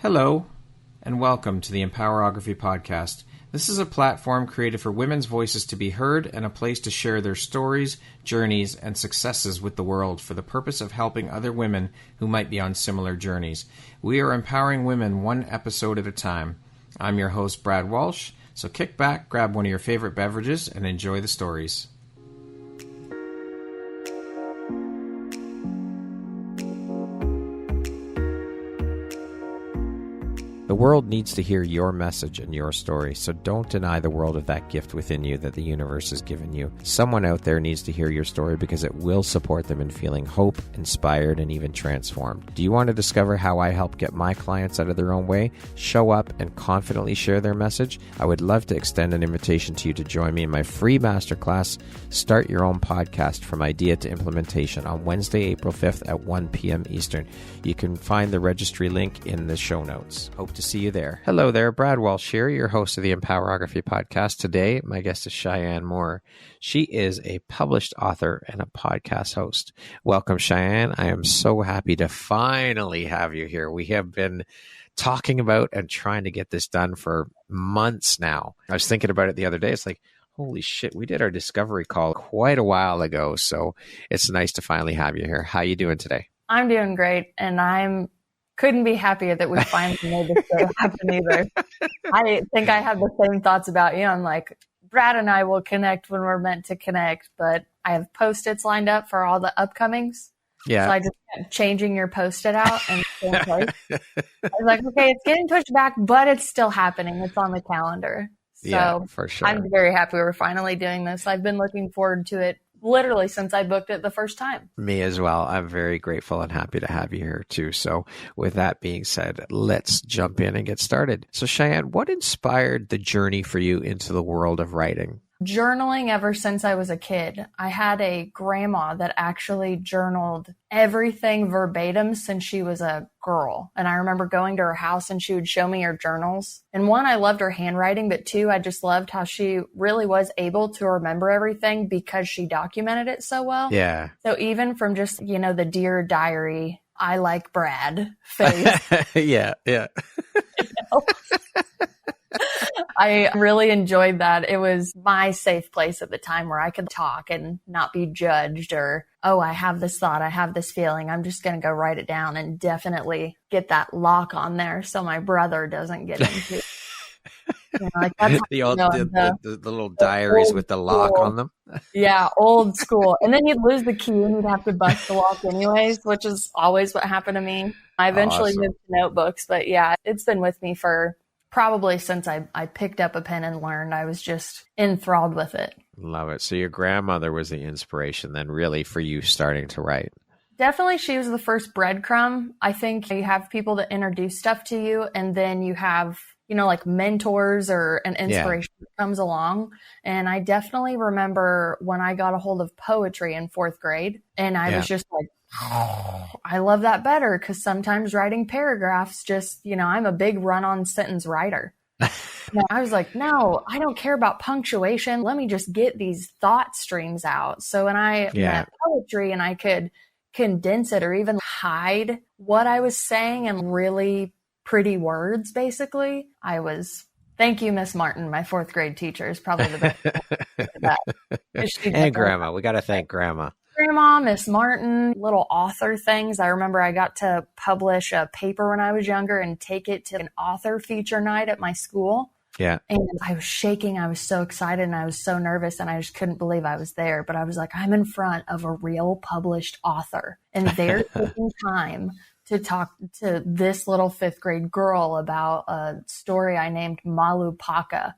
Hello, and welcome to the Empowerography Podcast. This is a platform created for women's voices to be heard and a place to share their stories, journeys, and successes with the world for the purpose of helping other women who might be on similar journeys. We are empowering women one episode at a time. I'm your host, Brad Walsh, so kick back, grab one of your favorite beverages, and enjoy the stories. The world needs to hear your message and your story, so don't deny the world of that gift within you that the universe has given you. Someone out there needs to hear your story because it will support them in feeling hope, inspired, and even transformed. Do you want to discover how I help get my clients out of their own way, show up, and confidently share their message? I would love to extend an invitation to you to join me in my free masterclass, Start Your Own Podcast from Idea to Implementation, on Wednesday, April 5th at 1 p.m. Eastern. You can find the registry link in the show notes. Hope to see you there. Hello there, Brad Walsh here, your host of the Empowerography Podcast. Today, my guest is Cheyenne Moore. She is a published author and a podcast host. Welcome, Cheyenne. I am so happy to finally have you here. We have been talking about and trying to get this done for months now. I was thinking about it the other day. It's like, holy shit, we did our discovery call quite a while ago. So it's nice to finally have you here. How you doing today? I'm doing great, and couldn't be happier that we finally made this day happen either. I think I have the same thoughts about you. I'm like, Brad and I will connect when we're meant to connect, but I have Post-its lined up for all the upcomings. Yeah. So I just kept changing your Post-it out and stay in place. I was like, okay, it's getting pushed back, but it's still happening. It's on the calendar. So yeah, for sure. I'm very happy we're finally doing this. I've been looking forward to it literally since I booked it the first time. Me as well. I'm very grateful and happy to have you here too. So with that being said, let's jump in and get started. So Cheyenne, what inspired the journey for you into the world of writing? Journaling ever since I was a kid. I had a grandma that actually journaled everything verbatim since she was a girl. And I remember going to her house and she would show me her journals. And one, I loved her handwriting, but two, I just loved how she really was able to remember everything because she documented it so well. Yeah. So even from just, the Dear Diary, I like Brad face. Yeah. I really enjoyed that. It was my safe place at the time where I could talk and not be judged or, oh, I have this thought, I have this feeling. I'm just going to go write it down and definitely get that lock on there so my brother doesn't get into it. That's the little diaries with the lock on them. Yeah, old school. And then you'd lose the key and you'd have to bust the lock anyways, which is always what happened to me. I eventually moved to notebooks, but yeah, it's been with me for probably since I picked up a pen and learned. I was just enthralled with it. Love it. So your grandmother was the inspiration then really for you starting to write. Definitely she was the first breadcrumb. I think you have people that introduce stuff to you and then you have, like mentors or an inspiration that comes along. And I definitely remember when I got a hold of poetry in 4th grade and I was just like, I love that better because sometimes writing paragraphs just, I'm a big run-on sentence writer. I was like, no, I don't care about punctuation. Let me just get these thought streams out. So when I met poetry and I could condense it or even hide what I was saying in really pretty words, basically, thank you, Miss Martin, my 4th grade teacher is probably the best for that. And Grandma. We got to thank Grandma. Grandma, Miss Martin, little author things. I remember I got to publish a paper when I was younger and take it to an author feature night at my school. Yeah. And I was shaking. I was so excited and I was so nervous and I just couldn't believe I was there. But I was like, I'm in front of a real published author and they're taking time to talk to this little 5th grade girl about a story I named Malupaka,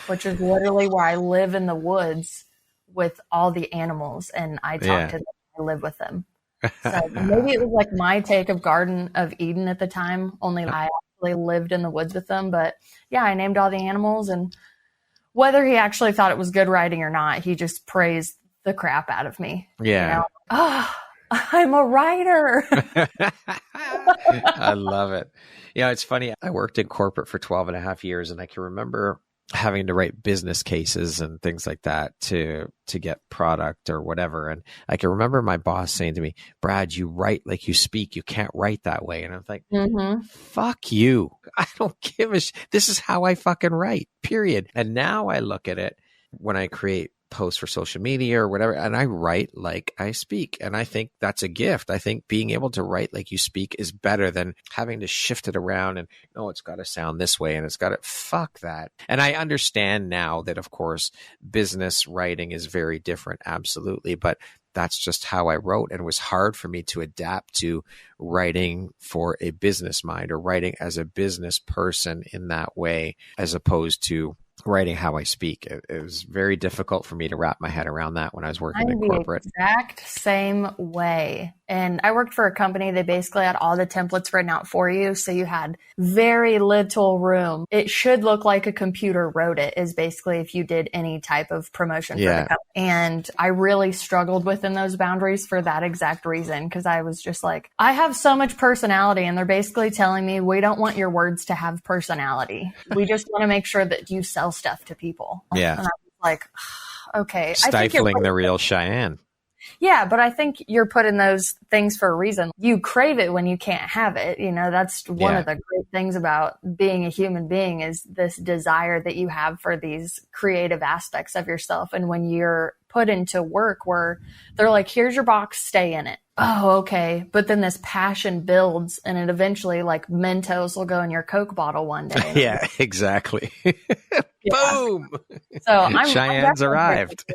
which is literally where I live in the woods with all the animals and I talk to them, I live with them. So maybe it was like my take of Garden of Eden at the time, only I actually lived in the woods with them. But yeah, I named all the animals and whether he actually thought it was good writing or not, he just praised the crap out of me. Yeah. Oh, I'm a writer. I love it. It's funny. I worked in corporate for 12 and a half years and I can remember having to write business cases and things like that to get product or whatever. And I can remember my boss saying to me, Brad, you write like you speak. You can't write that way. And I'm like, fuck you. I don't give a this is how I fucking write, period. And now I look at it when I create posts for social media or whatever, and I write like I speak. And I think that's a gift. I think being able to write like you speak is better than having to shift it around and, no, it's got to sound this way and it's got to, fuck that. And I understand now that, of course, business writing is very different. Absolutely. But that's just how I wrote. And it was hard for me to adapt to writing for a business mind or writing as a business person in that way, as opposed to writing how I speak. It was very difficult for me to wrap my head around that when I was working in corporate. Exact same way. And I worked for a company that basically had all the templates written out for you. So you had very little room. It should look like a computer wrote it, is basically if you did any type of promotion for the company. And I really struggled within those boundaries for that exact reason. Cause I was just like, I have so much personality, and they're basically telling me, we don't want your words to have personality. We just want to make sure that you sell stuff to people. Yeah. And I was like, okay. Stifling the real Cheyenne. Yeah, but I think you're putting those things for a reason. You crave it when you can't have it. You know, that's one of the great things about being a human being, is this desire that you have for these creative aspects of yourself. And when you're put into work where they're like, here's your box, stay in it. Oh, okay. But then this passion builds, and it eventually, like, Mentos will go in your Coke bottle one day. Yeah, exactly. Boom. So Cheyenne's arrived.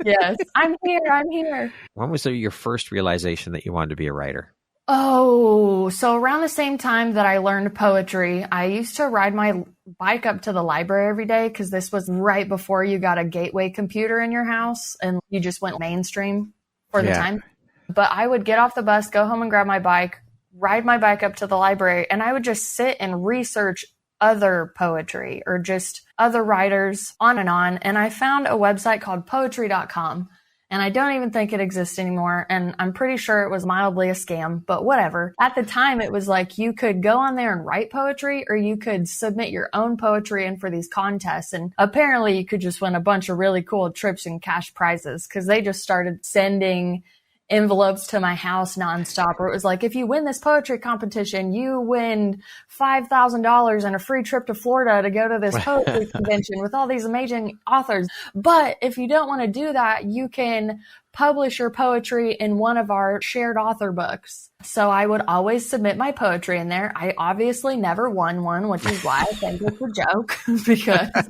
Yes. I'm here. When was your first realization that you wanted to be a writer? Oh, so around the same time that I learned poetry, I used to ride my bike up to the library every day, because this was right before you got a gateway computer in your house and you just went mainstream for the time. But I would get off the bus, go home and grab my bike, ride my bike up to the library, and I would just sit and research other poetry or just other writers, on. And I found a website called poetry.com. And I don't even think it exists anymore. And I'm pretty sure it was mildly a scam, but whatever. At the time, it was like you could go on there and write poetry, or you could submit your own poetry in for these contests. And apparently you could just win a bunch of really cool trips and cash prizes, because they just started sending envelopes to my house nonstop, where it was like, if you win this poetry competition, you win $5,000 and a free trip to Florida to go to this poetry convention with all these amazing authors. But if you don't want to do that, you can publish your poetry in one of our shared author books. So I would always submit my poetry in there. I obviously never won one, which is why I think it's a joke, because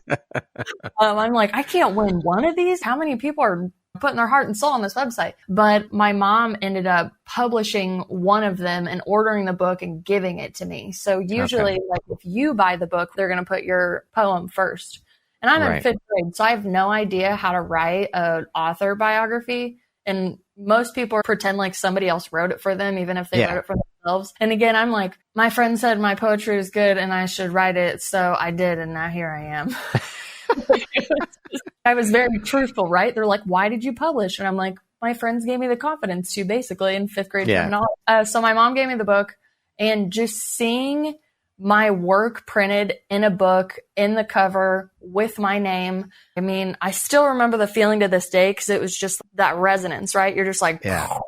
I'm like, I can't win one of these. How many people are putting their heart and soul on this website? But my mom ended up publishing one of them and ordering the book and giving it to me. So usually, like, if you buy the book, they're going to put your poem first. And I'm in 5th grade, so I have no idea how to write an author biography. And most people pretend like somebody else wrote it for them, even if they wrote it for themselves. And again, I'm like, my friend said my poetry is good and I should write it. So I did, and now here I am. I was very truthful, right? They're like, why did you publish? And I'm like, my friends gave me the confidence to, basically, in 5th grade. So my mom gave me the book, and just seeing my work printed in a book, in the cover with my name. I mean, I still remember the feeling to this day, because it was just that resonance, right? You're just like, oh,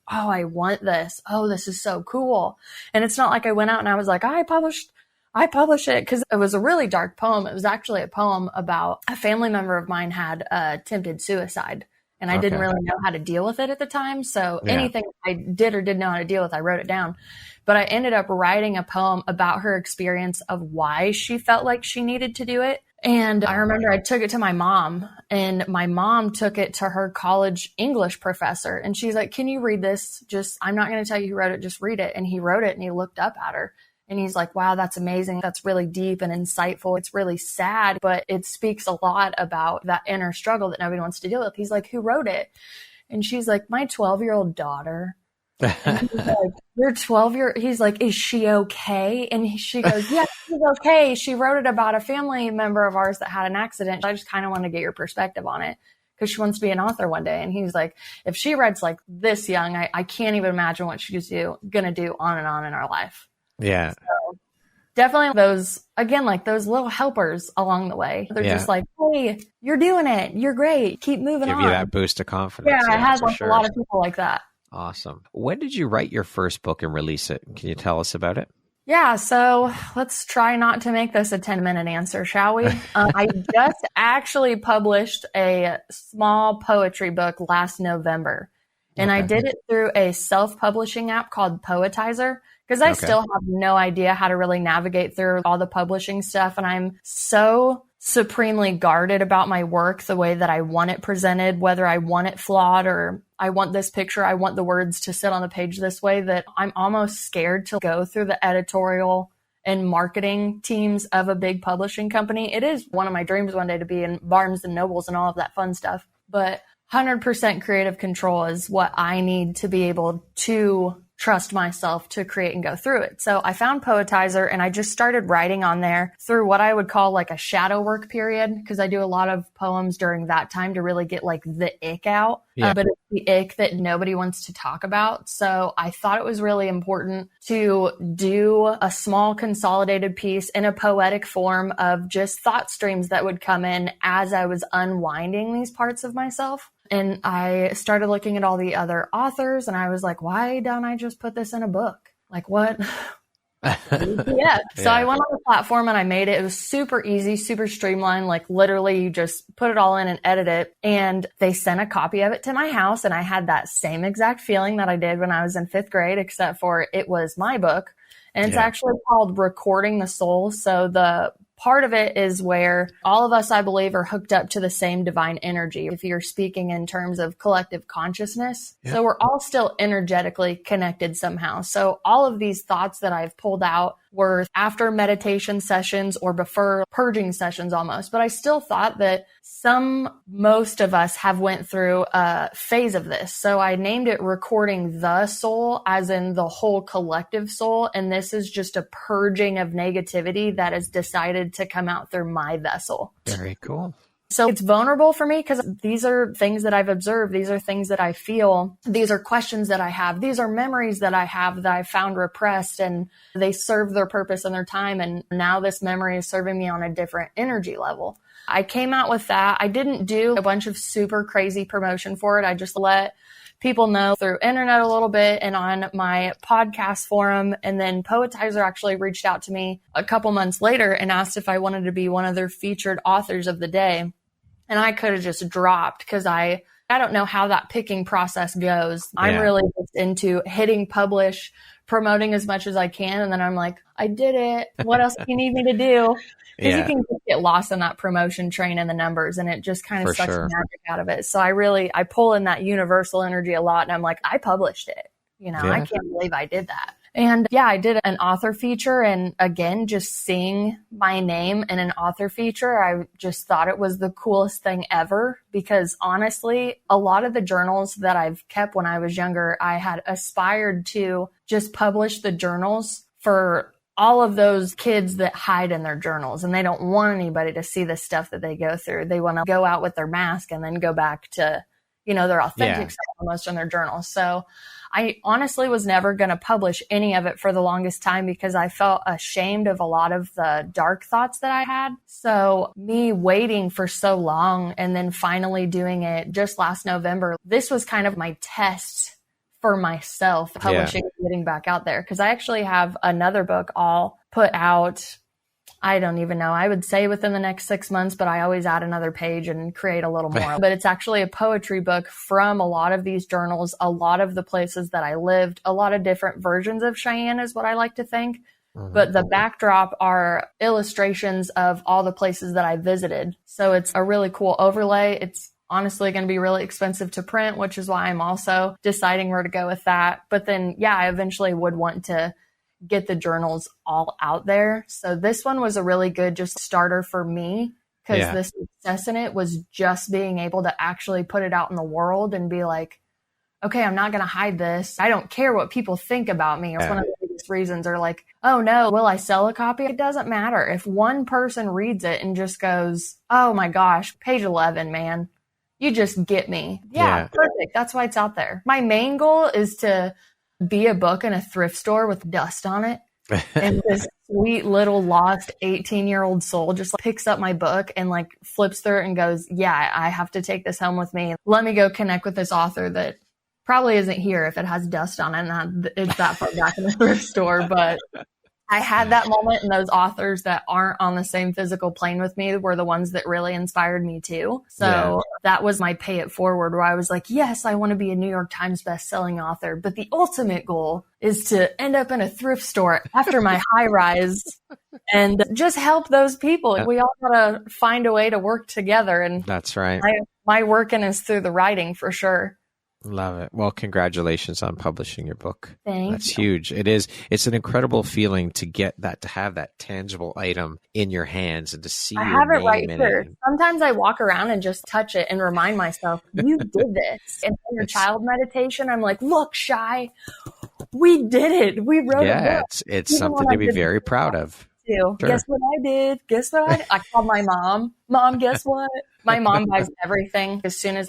I want this. Oh, this is so cool. And it's not like I went out and I was like, I published it, because it was a really dark poem. It was actually a poem about a family member of mine had attempted suicide. And I didn't really know how to deal with it at the time. So anything I did or didn't know how to deal with, I wrote it down. But I ended up writing a poem about her experience of why she felt like she needed to do it. And I remember I took it to my mom, and my mom took it to her college English professor. And she's like, can you read this? I'm not going to tell you who wrote it. Just read it. And he wrote it, and he looked up at her. And he's like, wow, that's amazing. That's really deep and insightful. It's really sad, but it speaks a lot about that inner struggle that nobody wants to deal with. He's like, who wrote it? And she's like, my 12-year-old daughter. And he's like, your 12-year-old? He's like, is she okay? And she goes, yeah, she's okay. She wrote it about a family member of ours that had an accident. I just kind of want to get your perspective on it, because she wants to be an author one day. And he's like, if she writes like this young, I can't even imagine what she's going to do on and on in our life. Yeah. So definitely those, again, like those little helpers along the way. They're just like, hey, you're doing it. You're great. Keep moving on. Give you that boost of confidence. Yeah, I had like a lot of people like that. Awesome. When did you write your first book and release it? Can you tell us about it? Yeah, so let's try not to make this a 10-minute answer, shall we? I just actually published a small poetry book last November, and I did it through a self-publishing app called Poetizer, because I still have no idea how to really navigate through all the publishing stuff, and I'm so supremely guarded about my work, the way that I want it presented, whether I want it flawed or I want this picture, I want the words to sit on the page this way, that I'm almost scared to go through the editorial and marketing teams of a big publishing company. It is one of my dreams one day to be in Barnes and Nobles and all of that fun stuff, but 100% creative control is what I need to be able to trust myself to create and go through it. So I found Poetizer and I just started writing on there through what I would call like a shadow work period, because I do a lot of poems during that time to really get like the ick out. But it's the ick that nobody wants to talk about. So I thought it was really important to do a small consolidated piece in a poetic form of just thought streams that would come in as I was unwinding these parts of myself. And I started looking at all the other authors and I was like, why don't I just put this in a book? Like what? So I went on the platform and I made it. It was super easy, super streamlined. Like literally you just put it all in and edit it. And they sent a copy of it to my house. And I had that same exact feeling that I did when I was in 5th grade, except for it was my book. And it's actually called Recording the Soul. So the part of it is where all of us, I believe, are hooked up to the same divine energy, if you're speaking in terms of collective consciousness. So we're all still energetically connected somehow. So all of these thoughts that I've pulled out were after meditation sessions or before purging sessions almost. But I still thought that most of us have went through a phase of this. So I named it Recording the Soul, as in the whole collective soul. And this is just a purging of negativity that has decided to come out through my vessel. Very cool. So it's vulnerable for me because these are things that I've observed. These are things that I feel. These are questions that I have. These are memories that I have that I found repressed, and they serve their purpose and their time. And now this memory is serving me on a different energy level. I came out with that. I didn't do a bunch of super crazy promotion for it. I just let people know through internet a little bit and on my podcast forum. And then Poetizer actually reached out to me a couple months later and asked if I wanted to be one of their featured authors of the day. And I could have just dropped because I don't know how that picking process goes. I'm really just into hitting publish, promoting as much as I can. And then I'm like, I did it. What else do you need me to do? Because you can just get lost in that promotion train and the numbers, and it just kind of sucks the magic out of it. So I pull in that universal energy a lot, and I'm like, I published it. I can't believe I did that. And I did an author feature. And again, just seeing my name in an author feature, I just thought it was the coolest thing ever, because honestly, a lot of the journals that I've kept when I was younger, I had aspired to just publish the journals for all of those kids that hide in their journals and they don't want anybody to see the stuff that they go through. They want to go out with their mask and then go back to, their authentic self almost in their journals. So I honestly was never going to publish any of it for the longest time because I felt ashamed of a lot of the dark thoughts that I had. So me waiting for so long and then finally doing it just last November, this was kind of my test for myself, publishing and getting back out there. Because I actually have another book I'll put out, I don't even know, I would say within the next 6 months, but I always add another page and create a little more. But it's actually a poetry book from a lot of these journals, a lot of the places that I lived, a lot of different versions of Cheyenne is what I like to think. But the backdrop are illustrations of all the places that I visited. So it's a really cool overlay. It's honestly going to be really expensive to print, which is why I'm also deciding where to go with that. But then, I eventually would want to get the journals all out there. So this one was a really good just starter for me, because the success in it was just being able to actually put it out in the world and be like, okay, I'm not going to hide this. I don't care what people think about me. It's one of the biggest reasons. Or like, oh no, will I sell a copy? It doesn't matter. If one person reads it and just goes, oh my gosh, page 11, man. You just get me. Yeah, perfect. That's why it's out there. My main goal is to be a book in a thrift store with dust on it. And this sweet little lost 18-year-old soul just picks up my book and like flips through it and goes, yeah, I have to take this home with me. Let me go connect with this author that probably isn't here if it has dust on it and it's that far back in the thrift store. But I had that moment, and those authors that aren't on the same physical plane with me were the ones that really inspired me too. So that was my pay it forward, where I was like, yes, I want to be a New York Times bestselling author, but the ultimate goal is to end up in a thrift store after my high rise and just help those people. We all gotta find a way to work together. And that's right. My working is through the writing for sure. Love it. Well, congratulations on publishing your book. That's huge. It is. It's an incredible feeling to get that, to have that tangible item in your hands and to see I your have it name right in here. it. Sometimes I walk around and just touch it and remind myself, you did this. And in your child meditation, I'm like, look, Shy, we did it. We wrote a book. It's something to be very proud of. Sure. Guess what I did? Guess what I did? I called my mom. Mom, guess what? My mom buys everything. As soon as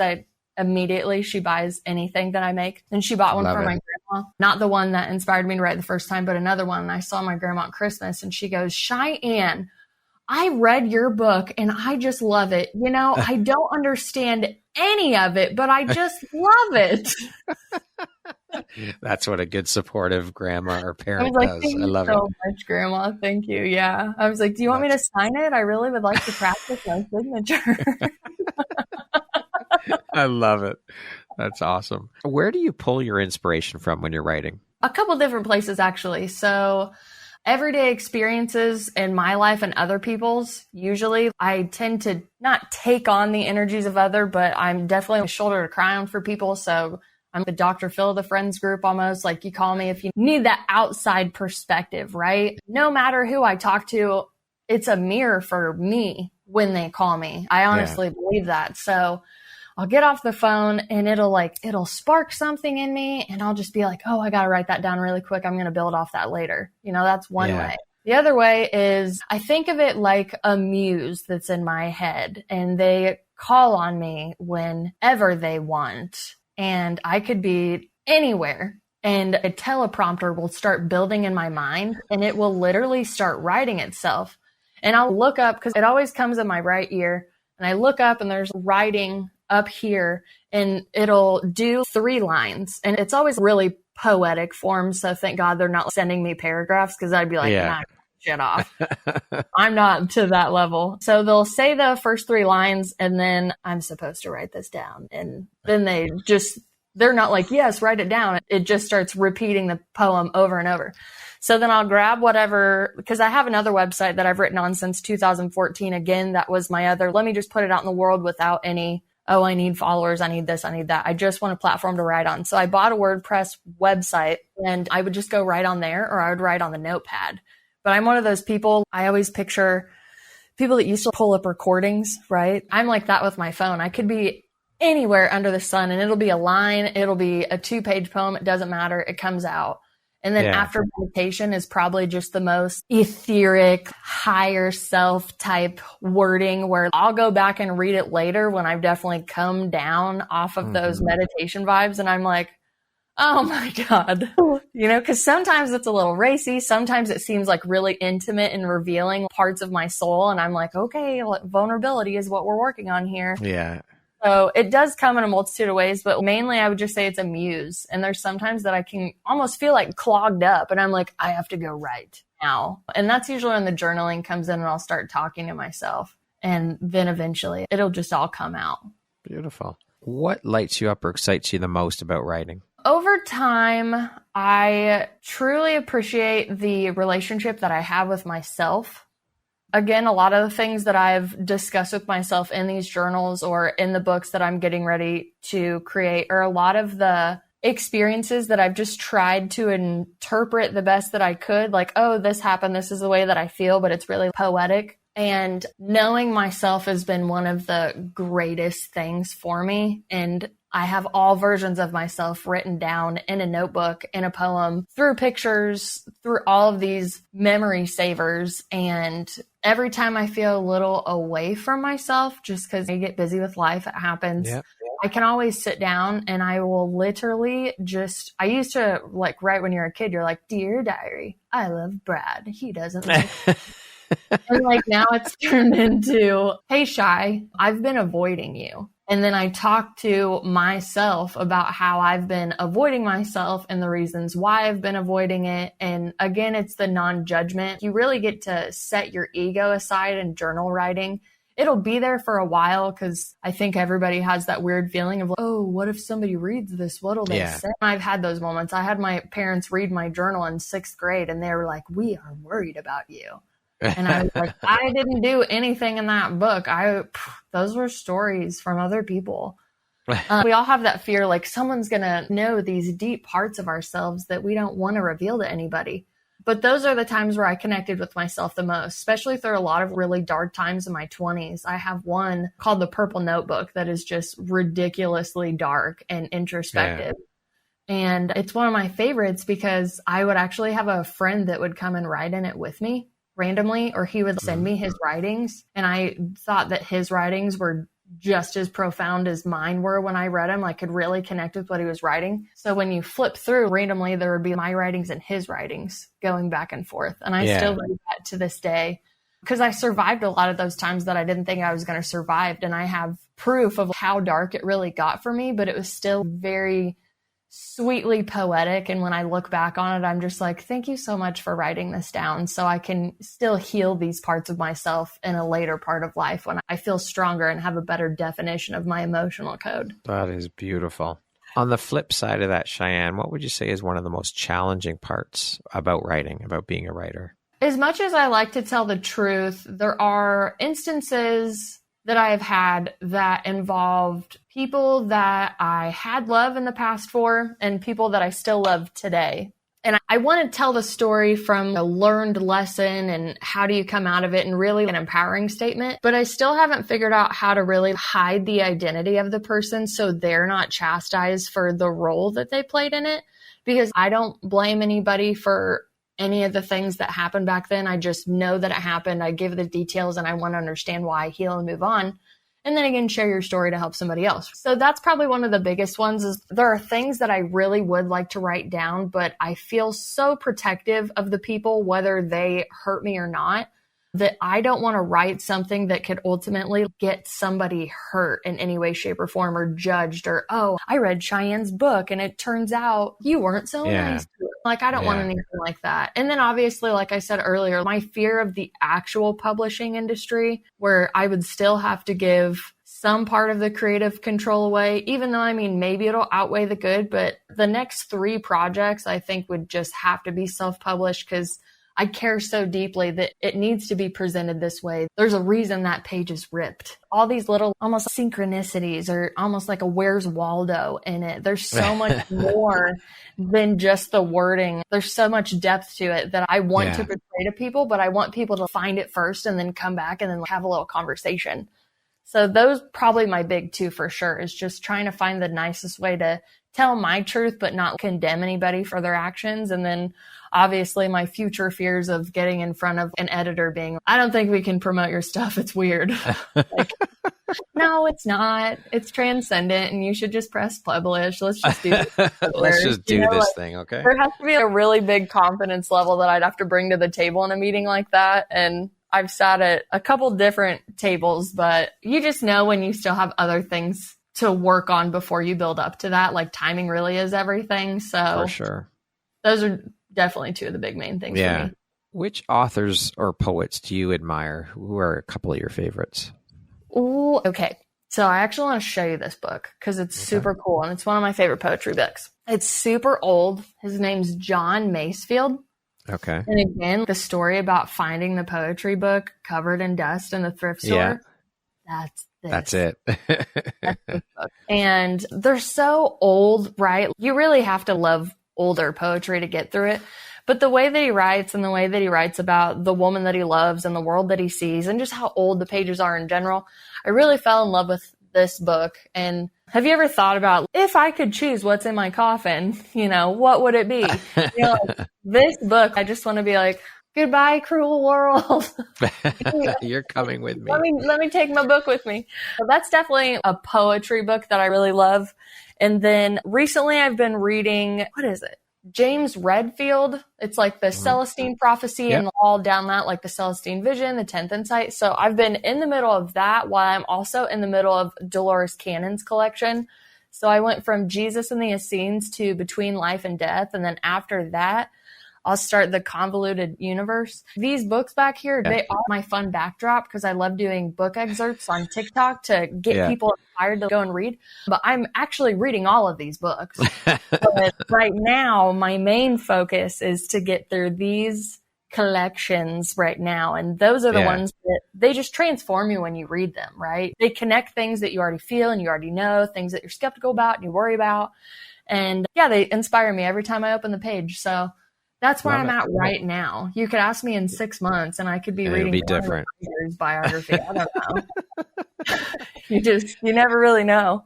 immediately she buys anything that I make. And she bought one for my grandma. Not the one that inspired me to write the first time, but another one. And I saw my grandma at Christmas and she goes, Cheyenne, I read your book and I just love it. You know, I don't understand any of it, but I just love it. That's what a good supportive grandma or parent I was like, does. thank I love you so it. much, Grandma. Thank you. Yeah. I was like, do you want me to sign it? I really would like to practice my signature. I love it. That's awesome. Where do you pull your inspiration from when you're writing? A couple different places, actually. So everyday experiences in my life and other people's, usually I tend to not take on the energies of other, but I'm definitely a shoulder to cry on for people. So I'm the Dr. Phil of the friends group almost. Like, you call me if you need that outside perspective, right? No matter who I talk to, it's a mirror for me when they call me. I honestly believe that. So I'll get off the phone and it'll spark something in me and I'll just be like, oh, I got to write that down really quick. I'm going to build off that later. You know, that's one way. The other way is I think of it like a muse that's in my head and they call on me whenever they want. And I could be anywhere and a teleprompter will start building in my mind and it will literally start writing itself. And I'll look up because it always comes in my right ear and I look up and there's writing up here and it'll do 3 lines and it's always really poetic form. So thank God they're not sending me paragraphs because I'd be like, nah, shut off. I'm not to that level. So they'll say the first 3 lines and then I'm supposed to write this down. And then they're not like, yes, write it down. It just starts repeating the poem over and over. So then I'll grab whatever, because I have another website that I've written on since 2014. Again, that was my other, let me just put it out in the world without any, oh, I need followers, I need this, I need that. I just want a platform to write on. So I bought a WordPress website and I would just go write on there or I would write on the notepad. But I'm one of those people, I always picture people that used to pull up recordings, right? I'm like that with my phone. I could be anywhere under the sun and it'll be a line, it'll be a 2-page poem, it doesn't matter, it comes out. And then after meditation is probably just the most etheric, higher self type wording where I'll go back and read it later when I've definitely come down off of those meditation vibes. And I'm like, oh my God, you know, because sometimes it's a little racy. Sometimes it seems like really intimate and revealing parts of my soul. And I'm like, okay, vulnerability is what we're working on here. Yeah. So it does come in a multitude of ways, but mainly I would just say it's a muse. And there's sometimes that I can almost feel like clogged up and I'm like, I have to go write now. And that's usually when the journaling comes in and I'll start talking to myself. And then eventually it'll just all come out. Beautiful. What lights you up or excites you the most about writing? Over time, I truly appreciate the relationship that I have with myself. Again, a lot of the things that I've discussed with myself in these journals or in the books that I'm getting ready to create are a lot of the experiences that I've just tried to interpret the best that I could. Like, oh, this happened. This is the way that I feel, but it's really poetic. And knowing myself has been one of the greatest things for me. And I have all versions of myself written down in a notebook, in a poem, through pictures, through all of these memory savers. And every time I feel a little away from myself, just because I get busy with life, it happens. I can always sit down and I will literally I used to like write when you're a kid, you're like, "Dear diary, I love Brad. He doesn't like And like now it's turned into, "Hey, Shy, I've been avoiding you." And then I talk to myself about how I've been avoiding myself and the reasons why I've been avoiding it. And again, it's the non-judgment. You really get to set your ego aside in journal writing. It'll be there for a while because I think everybody has that weird feeling of, oh, what if somebody reads this? What'll they say? I've had those moments. I had my parents read my journal in 6th grade and they were like, "We are worried about you." And I was like, I didn't do anything in that book. Those were stories from other people. We all have that fear, like someone's going to know these deep parts of ourselves that we don't want to reveal to anybody. But those are the times where I connected with myself the most, especially through a lot of really dark times in my 20s. I have one called The Purple Notebook that is just ridiculously dark and introspective. Yeah. And it's one of my favorites because I would actually have a friend that would come and write in it with me randomly, or he would send me his writings. And I thought that his writings were just as profound as mine were when I read them. I could really connect with what he was writing. So when you flip through randomly, there would be my writings and his writings going back and forth. And I still read that to this day because I survived a lot of those times that I didn't think I was going to survive. And I have proof of how dark it really got for me, but it was still very sweetly poetic. And when I look back on it, I'm just like, thank you so much for writing this down so I can still heal these parts of myself in a later part of life when I feel stronger and have a better definition of my emotional code. That is beautiful. On the flip side of that, Cheyenne, what would you say is one of the most challenging parts about writing, about being a writer? As much as I like to tell the truth, there are instances that I have had that involved people that I had love in the past for and people that I still love today. And I want to tell the story from a learned lesson and how do you come out of it and really an empowering statement. But I still haven't figured out how to really hide the identity of the person so they're not chastised for the role that they played in it, because I don't blame anybody for any of the things that happened back then. I just know that it happened. I give the details and I want to understand why, heal and move on. And then again, share your story to help somebody else. So that's probably one of the biggest ones is there are things that I really would like to write down, but I feel so protective of the people, whether they hurt me or not, that I don't want to write something that could ultimately get somebody hurt in any way, shape, or form, or judged, or, oh, I read Cheyenne's book and it turns out you weren't so nice to it. Like, I don't want anything like that. And then obviously, like I said earlier, my fear of the actual publishing industry, where I would still have to give some part of the creative control away, even though, I mean, maybe it'll outweigh the good, but the next 3 projects I think would just have to be self-published because I care so deeply that it needs to be presented this way. There's a reason that page is ripped. All these little almost synchronicities or almost like a Where's Waldo in it. There's so much more than just the wording. There's so much depth to it that I want to portray to people, but I want people to find it first and then come back and then have a little conversation. So those probably my big 2 for sure is just trying to find the nicest way to tell my truth, but not condemn anybody for their actions. And then obviously my future fears of getting in front of an editor being, I don't think we can promote your stuff. It's weird. Like, no, it's not. It's transcendent and you should just press publish. Let's just do this. Let's just do this thing. Okay. There has to be a really big confidence level that I'd have to bring to the table in a meeting like that. And I've sat at a couple different tables, but you just know when you still have other things to work on before you build up to that. Like timing really is everything. So for sure. Those are definitely 2 of the big main things for me. Which authors or poets do you admire? Who are a couple of your favorites? Ooh, okay. So I actually want to show you this book because it's super cool. And it's one of my favorite poetry books. It's super old. His name's John Masefield. Okay. And again, the story about finding the poetry book covered in dust in the thrift store. That's it. That's this book. And they're so old, right? You really have to love older poetry to get through it. But the way that he writes and the way that he writes about the woman that he loves and the world that he sees and just how old the pages are in general, I really fell in love with this book. And have you ever thought about, if I could choose what's in my coffin, what would it be? Like, this book, I just want to be like, goodbye, cruel world. You're coming with me. Let me take my book with me. So that's definitely a poetry book that I really love. And then recently I've been reading, what is it? James Redfield. It's like the Celestine prophecy and all down that, like the Celestine vision, the 10th insight. So I've been in the middle of that while I'm also in the middle of Dolores Cannon's collection. So I went from Jesus and the Essenes to Between Life and Death. And then after that, I'll start the Convoluted Universe. These books back here, they are my fun backdrop because I love doing book excerpts on TikTok to get people inspired to go and read. But I'm actually reading all of these books. But right now, my main focus is to get through these collections right now. And those are the ones that they just transform you when you read them, right? They connect things that you already feel and you already know, things that you're skeptical about and you worry about. And they inspire me every time I open the page. So that's where I'm at right now. You could ask me in 6 months and I could be reading different biography. I don't know. You never really know.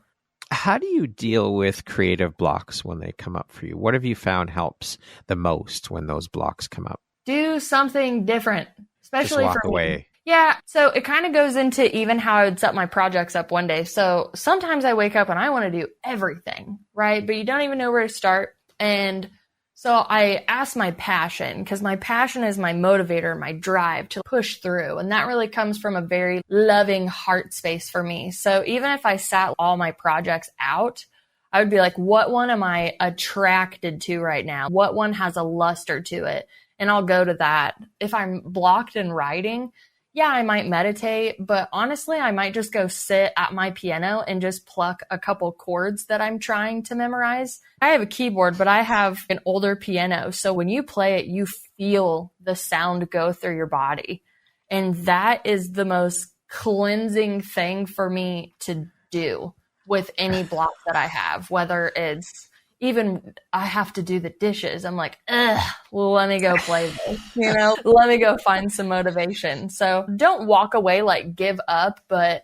How do you deal with creative blocks when they come up for you? What have you found helps the most when those blocks come up? Do something different, especially just walk for away. Me. Yeah. So it kind of goes into even how I would set my projects up one day. So sometimes I wake up and I want to do everything, right? But you don't even know where to start. And so I asked my passion, because my passion is my motivator, my drive to push through. And that really comes from a very loving heart space for me. So even if I sat all my projects out, I would be like, what one am I attracted to right now? What one has a luster to it? And I'll go to that. If I'm blocked in writing, I might meditate, but honestly, I might just go sit at my piano and just pluck a couple chords that I'm trying to memorize. I have a keyboard, but I have an older piano. So when you play it, you feel the sound go through your body. And that is the most cleansing thing for me to do with any block that I have, whether it's even I have to do the dishes. I'm like, let me go play this, let me go find some motivation. So don't walk away, like give up, but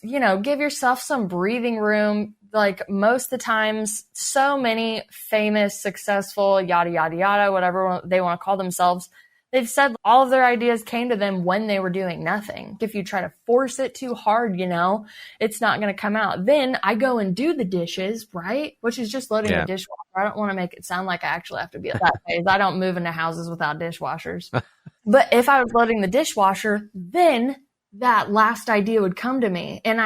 give yourself some breathing room. Like most of the times, so many famous, successful, yada, yada, yada, whatever they want to call themselves, they've said all of their ideas came to them when they were doing nothing. If you try to force it too hard, it's not going to come out. Then I go and do the dishes, right? Which is just loading the dishwasher. I don't want to make it sound like I actually have to be at that phase. I don't move into houses without dishwashers. But if I was loading the dishwasher, then that last idea would come to me. And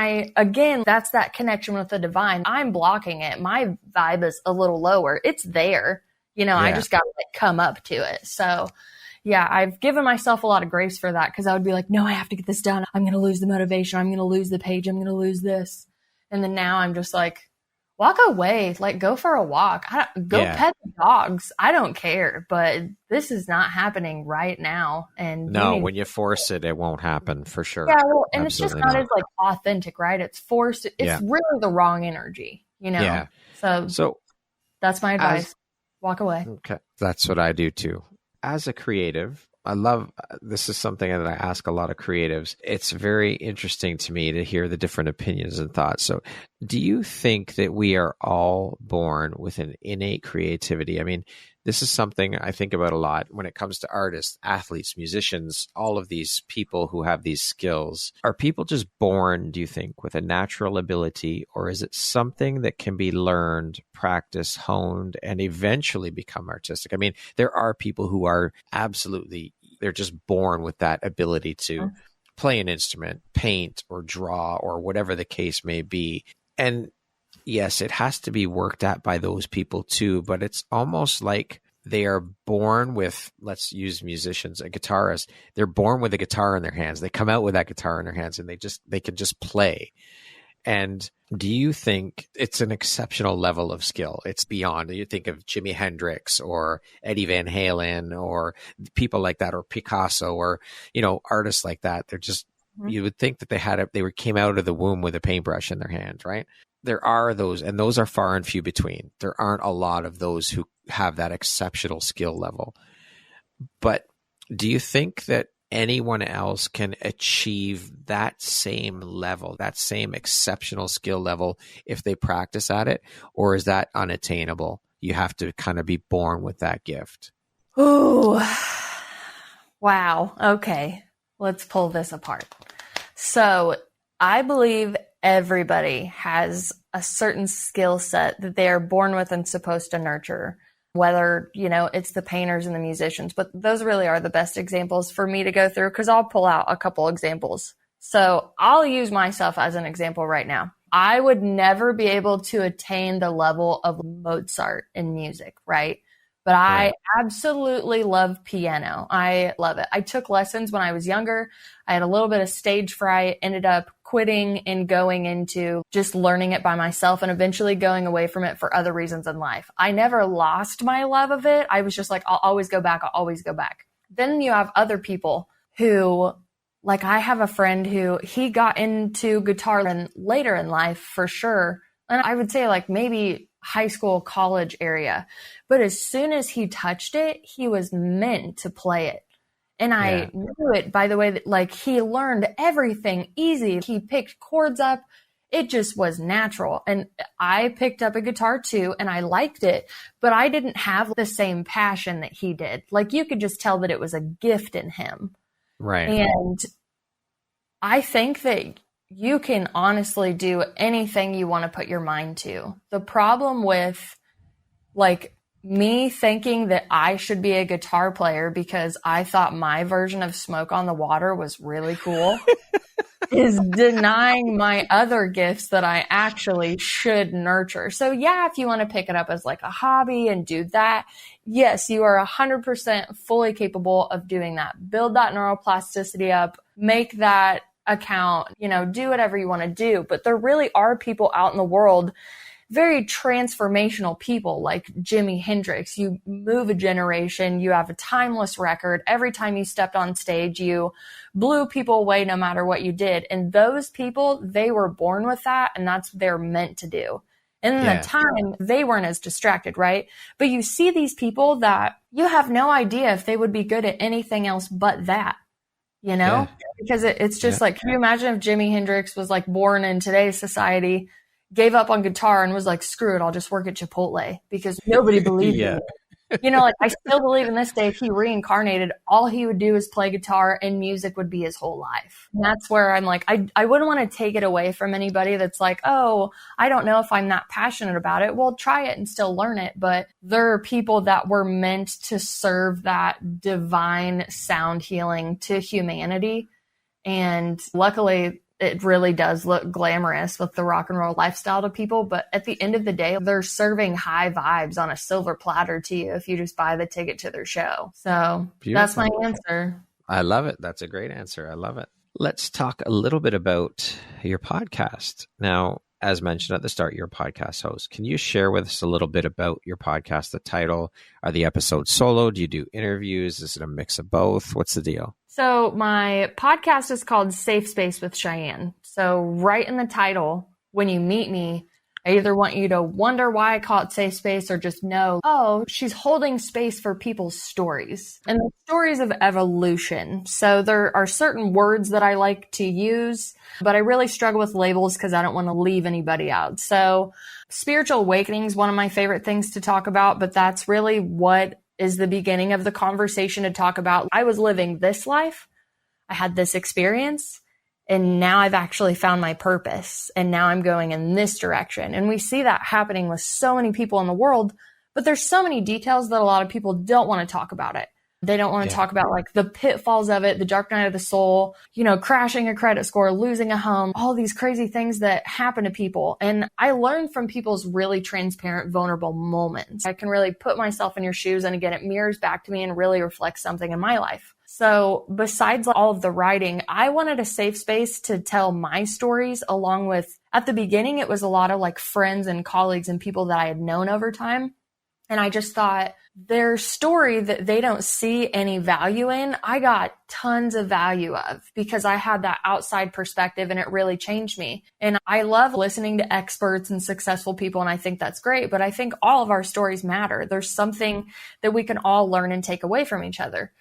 that's that connection with the divine. I'm blocking it. My vibe is a little lower. It's there. I just got to come up to it. So I've given myself a lot of grace for that because I would be like, no, I have to get this done. I'm going to lose the motivation. I'm going to lose the page. I'm going to lose this. And then now I'm just like, walk away, like go for a walk. Go pet the dogs. I don't care, but this is not happening right now. And when you force it, it won't happen for sure. Yeah, well, and it's just not as like authentic, right? It's forced. It's really the wrong energy, Yeah. So that's my advice. Walk away. Okay. That's what I do too. As a creative, this is something that I ask a lot of creatives. It's very interesting to me to hear the different opinions and thoughts. So do you think that we are all born with an innate creativity? I mean, this is something I think about a lot when it comes to artists, athletes, musicians, all of these people who have these skills. Are people just born, do you think, with a natural ability, or is it something that can be learned, practiced, honed, and eventually become artistic? I mean, there are people who are they're just born with that ability to play an instrument, paint or draw or whatever the case may be. And yes, it has to be worked at by those people too, but it's almost like they are born with, let's use musicians, a guitarist. They're born with a guitar in their hands. They come out with that guitar in their hands and they can just play. And do you think it's an exceptional level of skill? It's beyond. You think of Jimi Hendrix or Eddie Van Halen or people like that, or Picasso, or, artists like that. They're just, you would think that they came out of the womb with a paintbrush in their hand, right? There are those, and those are far and few between. There aren't a lot of those who have that exceptional skill level. But do you think that anyone else can achieve that same level, that same exceptional skill level if they practice at it? Or is that unattainable? You have to kind of be born with that gift. Oh, Wow. Okay. Let's pull this apart. So I believe everybody has a certain skill set that they are born with and supposed to nurture, whether, it's the painters and the musicians, but those really are the best examples for me to go through because I'll pull out a couple examples. So I'll use myself as an example right now. I would never be able to attain the level of Mozart in music, right? But I absolutely love piano. I love it. I took lessons when I was younger. I had a little bit of stage fright, ended up quitting and going into just learning it by myself and eventually going away from it for other reasons in life. I never lost my love of it. I was just like, I'll always go back. I'll always go back. Then you have other people who, like I have a friend who he got into guitar and later in life for sure. And I would say like maybe high school, college area. But as soon as he touched it, he was meant to play it. And I knew it by the way that like he learned everything easy. He picked chords up. It just was natural. And I picked up a guitar too and I liked it, but I didn't have the same passion that he did. Like you could just tell that it was a gift in him. Right. And I think that you can honestly do anything you want to put your mind to. The problem with like me thinking that I should be a guitar player because I thought my version of Smoke on the Water was really cool is denying my other gifts that I actually should nurture. So yeah, if you want to pick it up as like a hobby and do that, yes, you are 100% fully capable of doing that. Build that neuroplasticity up, make that account, do whatever you want to do. But there really are people out in the world, very transformational people like Jimi Hendrix. You move a generation, you have a timeless record. Every time you stepped on stage, you blew people away no matter what you did. And those people, they were born with that and that's what they're meant to do. And in the time, they weren't as distracted, right? But you see these people that you have no idea if they would be good at anything else but that. Because it's just like, can you imagine if Jimi Hendrix was like born in today's society, gave up on guitar and was like, screw it, I'll just work at Chipotle because nobody believed in it. Like I still believe in this day, if he reincarnated, all he would do is play guitar and music would be his whole life. And that's where I'm like, I wouldn't want to take it away from anybody that's like, oh, I don't know if I'm that passionate about it. Well, try it and still learn it. But there are people that were meant to serve that divine sound healing to humanity. And luckily, it really does look glamorous with the rock and roll lifestyle to people. But at the end of the day, they're serving high vibes on a silver platter to you if you just buy the ticket to their show. So That's my answer. I love it. That's a great answer. I love it. Let's talk a little bit about your podcast. Now, as mentioned at the start, you're a podcast host. Can you share with us a little bit about your podcast, the title? Are the episodes solo? Do you do interviews? Is it a mix of both? What's the deal? So my podcast is called Space with Cheyenne. So right in the title, when you meet me, I either want you to wonder why I call it safe space or just know, oh, she's holding space for people's stories and the stories of evolution. So there are certain words that I like to use, but I really struggle with labels because I don't want to leave anybody out. So spiritual awakening is one of my favorite things to talk about, but that's really what is the beginning of the conversation to talk about. I was living this life. I had this experience. And now I've actually found my purpose. And now I'm going in this direction. And we see that happening with so many people in the world, but there's so many details that a lot of people don't want to talk about it. They don't want to talk about like the pitfalls of it, the dark night of the soul, crashing a credit score, losing a home, all these crazy things that happen to people. And I learned from people's really transparent, vulnerable moments. I can really put myself in your shoes and again, it mirrors back to me and really reflects something in my life. So besides all of the writing, I wanted a safe space to tell my stories along with, at the beginning, it was a lot of like friends and colleagues and people that I had known over time. And I just thought their story that they don't see any value in, I got tons of value of because I had that outside perspective and it really changed me. And I love listening to experts and successful people. And I think that's great. But I think all of our stories matter. There's something that we can all learn and take away from each other.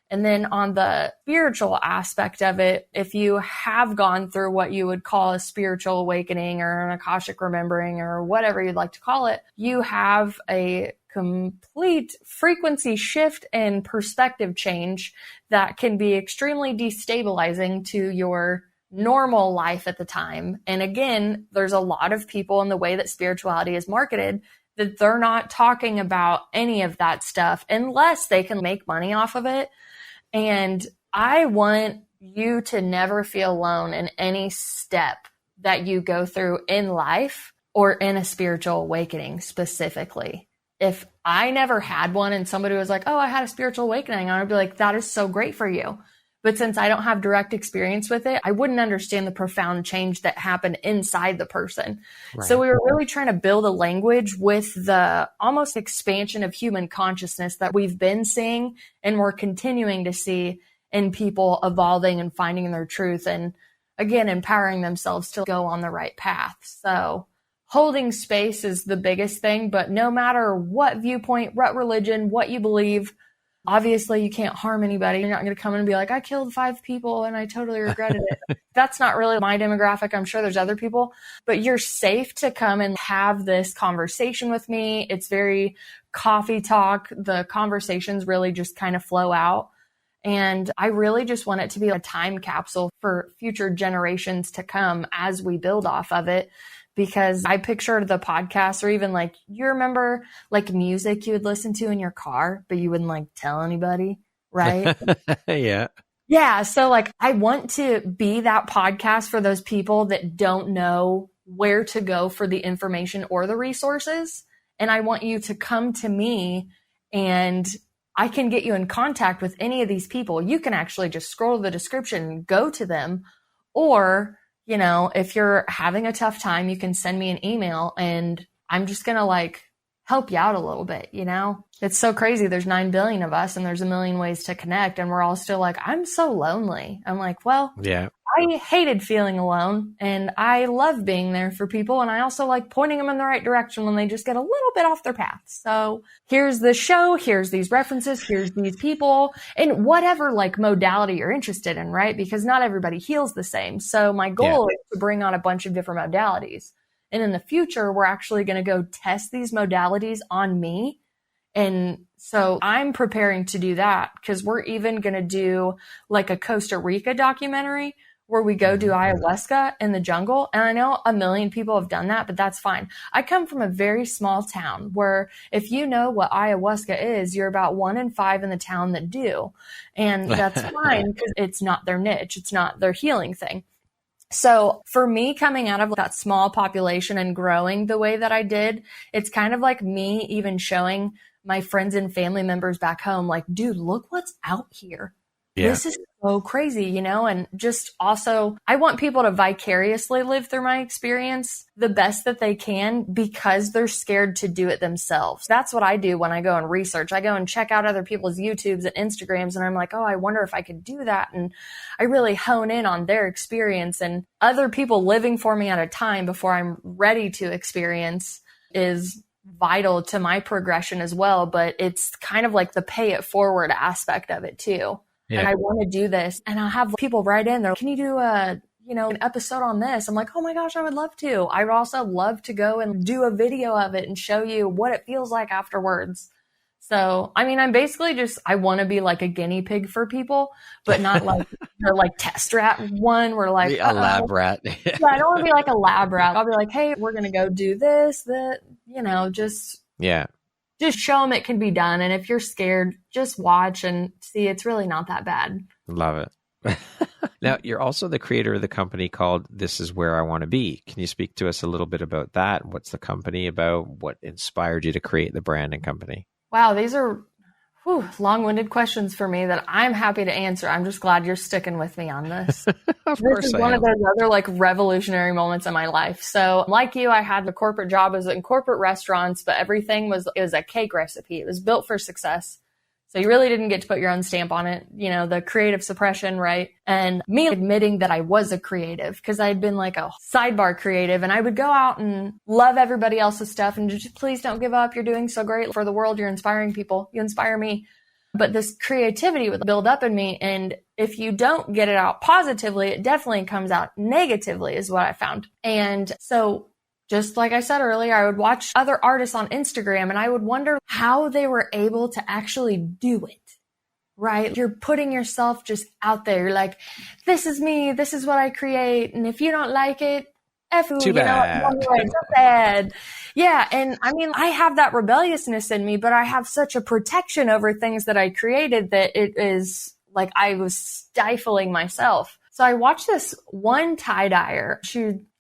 And then on the spiritual aspect of it, if you have gone through what you would call a spiritual awakening or an Akashic remembering or whatever you'd like to call it, you have a complete frequency shift and perspective change that can be extremely destabilizing to your normal life at the time. And again, there's a lot of people in the way that spirituality is marketed that they're not talking about any of that stuff unless they can make money off of it. And I want you to never feel alone in any step that you go through in life or in a spiritual awakening specifically. If I never had one and somebody was like, oh, I had a spiritual awakening, I would be like, that is so great for you. But since I don't have direct experience with it, I wouldn't understand the profound change that happened inside the person. Right. So we were really trying to build a language with the almost expansion of human consciousness that we've been seeing and we're continuing to see in people evolving and finding their truth and, again, empowering themselves to go on the right path. So holding space is the biggest thing, but no matter what viewpoint, what religion, what you believe, obviously you can't harm anybody. You're not going to come in and be like, I killed 5 people and I totally regretted it. That's not really my demographic. I'm sure there's other people, but you're safe to come and have this conversation with me. It's very coffee talk. The conversations really just kind of flow out. And I really just want it to be a time capsule for future generations to come as we build off of it. Because I pictured the podcast, or even like, you remember like music you would listen to in your car, but you wouldn't like tell anybody, right? Yeah. Yeah. So like, I want to be that podcast for those people that don't know where to go for the information or the resources. And I want you to come to me and I can get you in contact with any of these people. You can actually just scroll the description and go to them. Or, you know, if you're having a tough time, you can send me an email and I'm just going to like help you out a little bit. You know, it's so crazy. There's 9 billion of us and there's a million ways to connect. And we're all still like, I'm so lonely. I'm like, well, yeah, I hated feeling alone and I love being there for people. And I also like pointing them in the right direction when they just get a little bit off their path. So here's the show, here's these references, here's these people, and whatever like modality you're interested in, right? Because not everybody heals the same. So my goal is to bring on a bunch of different modalities. And in the future, we're actually going to go test these modalities on me. And so I'm preparing to do that because we're even going to do like a Costa Rica documentary where we go do ayahuasca in the jungle. And I know a million people have done that, but that's fine. I come from a very small town where if you know what ayahuasca is, you're about 1 in 5 in the town that do. And that's fine because it's not their niche. It's not their healing thing. So for me coming out of that small population and growing the way that I did, it's kind of like me even showing my friends and family members back home, like, dude, look what's out here. Yeah. This is so crazy, you know, and just also I want people to vicariously live through my experience the best that they can because they're scared to do it themselves. That's what I do when I go and research. I go and check out other people's YouTubes and Instagrams and I'm like, oh, I wonder if I could do that. And I really hone in on their experience and other people living for me at a time before I'm ready to experience is vital to my progression as well. But it's kind of like the pay it forward aspect of it too. Yeah. And I want to do this. And I'll have people write in there, can you do an episode on this? I'm like, oh my gosh, I would love to. I would also love to go and do a video of it and show you what it feels like afterwards. So, I mean, I'm basically I want to be like a guinea pig for people, but not like the like test rat one. We're like a lab rat. Yeah, I don't want to be like a lab rat. I'll be like, hey, we're going to go do this, just show them it can be done. And if you're scared, just watch and see it's really not that bad. Love it. Now, you're also the creator of the company called This Is Where I Want to Be. Can you speak to us a little bit about that? What's the company about? What inspired you to create the brand and company? Wow, these are long-winded questions for me that I'm happy to answer. I'm just glad you're sticking with me on this. Of course This is one of those other like revolutionary moments in my life. So like you, I had a corporate job. I was in corporate restaurants, but everything was a cake recipe. It was built for success. So you really didn't get to put your own stamp on it, the creative suppression, right? And me admitting that I was a creative because I'd been like a sidebar creative and I would go out and love everybody else's stuff and just please don't give up. You're doing so great for the world. You're inspiring people. You inspire me. But this creativity would build up in me. And if you don't get it out positively, it definitely comes out negatively is what I found. And so just like I said earlier, I would watch other artists on Instagram and I would wonder how they were able to actually do it, right? You're putting yourself just out there. You're like, this is me. This is what I create. And if you don't like it, F you, Too bad. It's so bad. Yeah. And I mean, I have that rebelliousness in me, but I have such a protection over things that I created that it is like I was stifling myself. So I watched this one tie-dyer.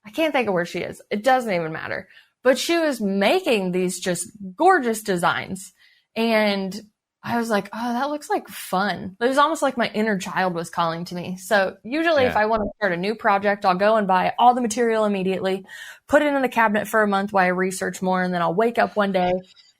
I can't think of where she is. It doesn't even matter. But she was making these just gorgeous designs. And I was like, oh, that looks like fun. It was almost like my inner child was calling to me. So usually if I want to start a new project, I'll go and buy all the material immediately, put it in the cabinet for a month while I research more. And then I'll wake up one day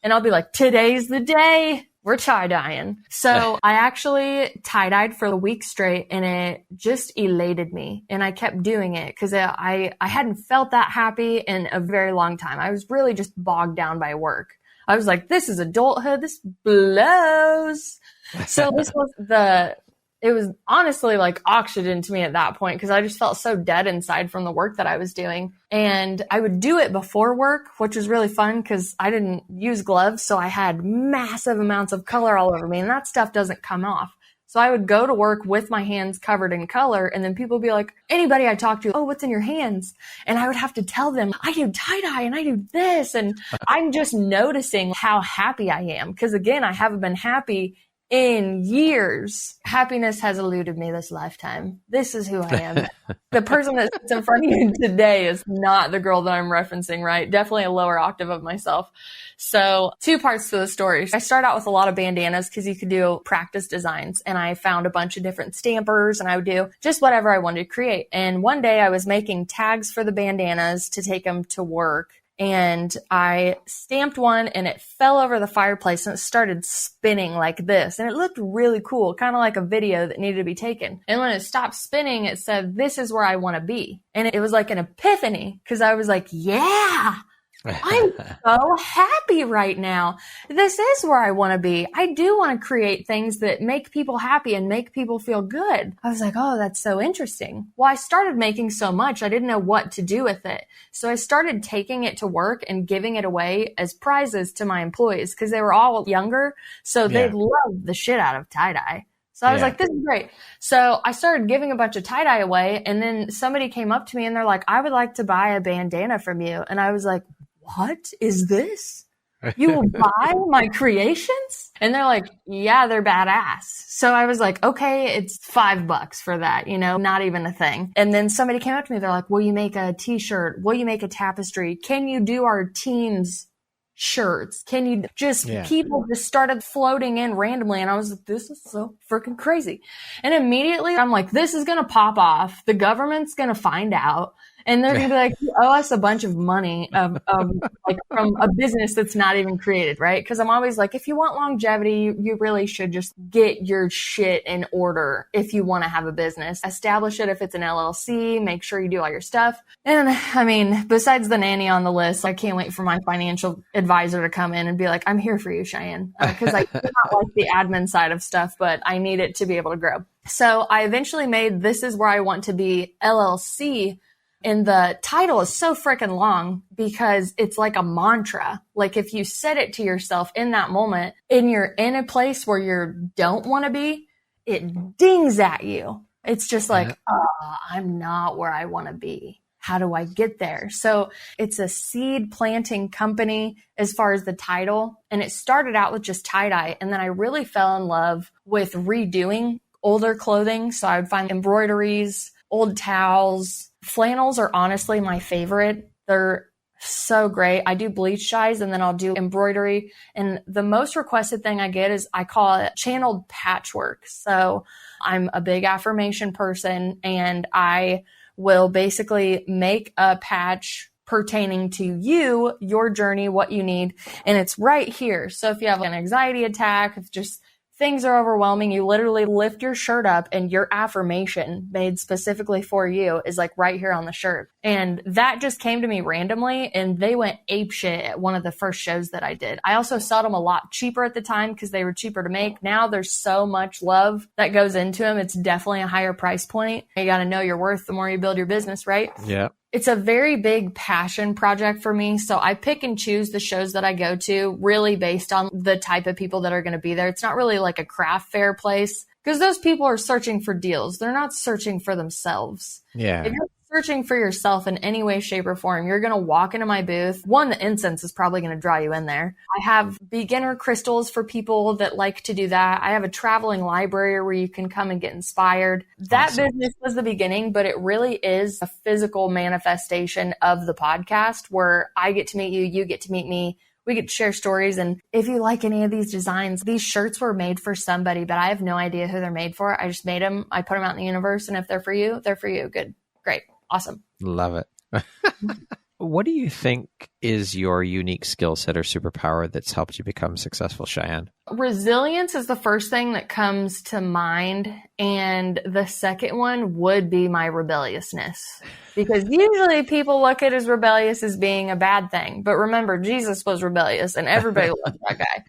and I'll be like, today's the day. We're tie-dyeing. So I actually tie-dyed for a week straight and it just elated me. And I kept doing it because I hadn't felt that happy in a very long time. I was really just bogged down by work. I was like, this is adulthood. This blows. So it was honestly like oxygen to me at that point because I just felt so dead inside from the work that I was doing. And I would do it before work, which was really fun because I didn't use gloves. So I had massive amounts of color all over me and that stuff doesn't come off. So I would go to work with my hands covered in color and then people would be like, anybody I talk to, oh, what's in your hands? And I would have to tell them, I do tie-dye and I do this. And I'm just noticing how happy I am. Because again, I haven't been happy in years. Happiness has eluded me this lifetime. This is who I am. The person that sits in front of you today is not the girl that I'm referencing, right? Definitely a lower octave of myself. So 2 parts to the story. I start out with a lot of bandanas because you could do practice designs. And I found a bunch of different stampers and I would do just whatever I wanted to create. And one day I was making tags for the bandanas to take them to work. And I stamped one and it fell over the fireplace and it started spinning like this. And it looked really cool, kind of like a video that needed to be taken. And when it stopped spinning, it said, this is where I want to be. And it was like an epiphany because I was like, yeah, I'm so happy right now. This is where I want to be. I do want to create things that make people happy and make people feel good. I was like, oh, that's so interesting. Well, I started making so much, I didn't know what to do with it. So I started taking it to work and giving it away as prizes to my employees because they were all younger. So they loved the shit out of tie-dye. So I was like, this is great. So I started giving a bunch of tie-dye away. And then somebody came up to me and they're like, I would like to buy a bandana from you. And I was like, what is this? You will buy my creations? And they're like, yeah, they're badass. So I was like, okay, it's $5 for that, not even a thing. And then somebody came up to me. They're like, will you make a t-shirt? Will you make a tapestry? Can you do our team's shirts? Can you people just started floating in randomly. And I was like, this is so freaking crazy. And immediately I'm like, this is going to pop off. The government's going to find out. And they're going to be like, you owe us a bunch of money like from a business that's not even created, right? Because I'm always like, if you want longevity, you really should just get your shit in order if you want to have a business. Establish it if it's an LLC, make sure you do all your stuff. And I mean, besides the nanny on the list, I can't wait for my financial advisor to come in and be like, I'm here for you, Cheyenne. Because I do not like the admin side of stuff, but I need it to be able to grow. So I eventually made This Is Where I Want to Be LLC. And the title is so freaking long because it's like a mantra. Like if you said it to yourself in that moment and you're in a place where you don't want to be, it dings at you. It's just like, I'm not where I want to be. How do I get there? So it's a seed planting company as far as the title. And it started out with just tie-dye. And then I really fell in love with redoing older clothing. So I would find embroideries, old towels. Flannels are honestly my favorite. They're so great. I do bleach dyes and then I'll do embroidery. And the most requested thing I get is I call it channeled patchwork. So I'm a big affirmation person and I will basically make a patch pertaining to you, your journey, what you need. And it's right here. So if you have an anxiety attack, if just things are overwhelming, you literally lift your shirt up and your affirmation made specifically for you is like right here on the shirt. And that just came to me randomly, and they went apeshit at one of the first shows that I did. I also sold them a lot cheaper at the time because they were cheaper to make. Now there's so much love that goes into them. It's definitely a higher price point. You got to know your worth the more you build your business, right? Yeah. It's a very big passion project for me. So I pick and choose the shows that I go to really based on the type of people that are going to be there. It's not really like a craft fair place because those people are searching for deals. They're not searching for themselves. Yeah. If you're searching for yourself in any way, shape, or form, you're going to walk into my booth. One, the incense is probably going to draw you in there. I have beginner crystals for people that like to do that. I have a traveling library where you can come and get inspired. That Awesome. business was the beginning, but it really is a physical manifestation of the podcast where I get to meet you, you get to meet me. We get to share stories. And if you like any of these designs, these shirts were made for somebody, but I have no idea who they're made for. I just made them. I put them out in the universe. And if they're for you, they're for you. Good. Great. Awesome. Love it. What do you think is your unique skill set or superpower that's helped you become successful, Cheyenne? Resilience is the first thing that comes to mind. And the second one would be my rebelliousness. Because usually people look at as rebellious as being a bad thing. But remember, Jesus was rebellious and everybody loved that guy.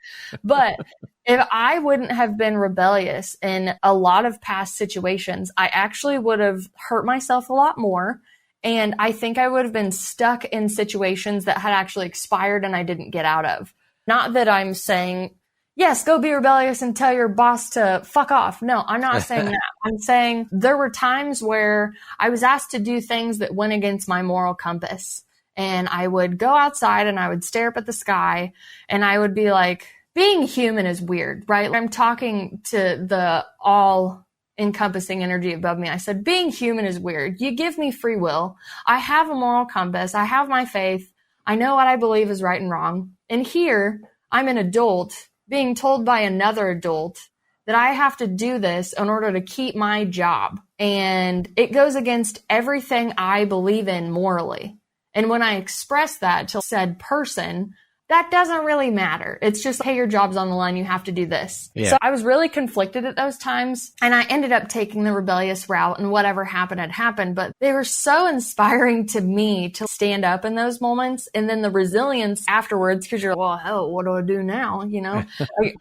But if I wouldn't have been rebellious in a lot of past situations, I actually would have hurt myself a lot more. And I think I would have been stuck in situations that had actually expired and I didn't get out of. Not that I'm saying, yes, go be rebellious and tell your boss to fuck off. No, I'm not saying that. I'm saying there were times where I was asked to do things that went against my moral compass. And I would go outside and I would stare up at the sky and I would be like, being human is weird, right? I'm talking to the all-encompassing energy above me. I said, being human is weird. You give me free will. I have a moral compass. I have my faith. I know what I believe is right and wrong. And here, I'm an adult being told by another adult that I have to do this in order to keep my job. And it goes against everything I believe in morally. And when I express that to said person, that doesn't really matter. It's just, hey, your job's on the line. You have to do this. Yeah. So I was really conflicted at those times. And I ended up taking the rebellious route and whatever happened had happened. But they were so inspiring to me to stand up in those moments. And then the resilience afterwards, because you're like, well, hell, what do I do now? You know,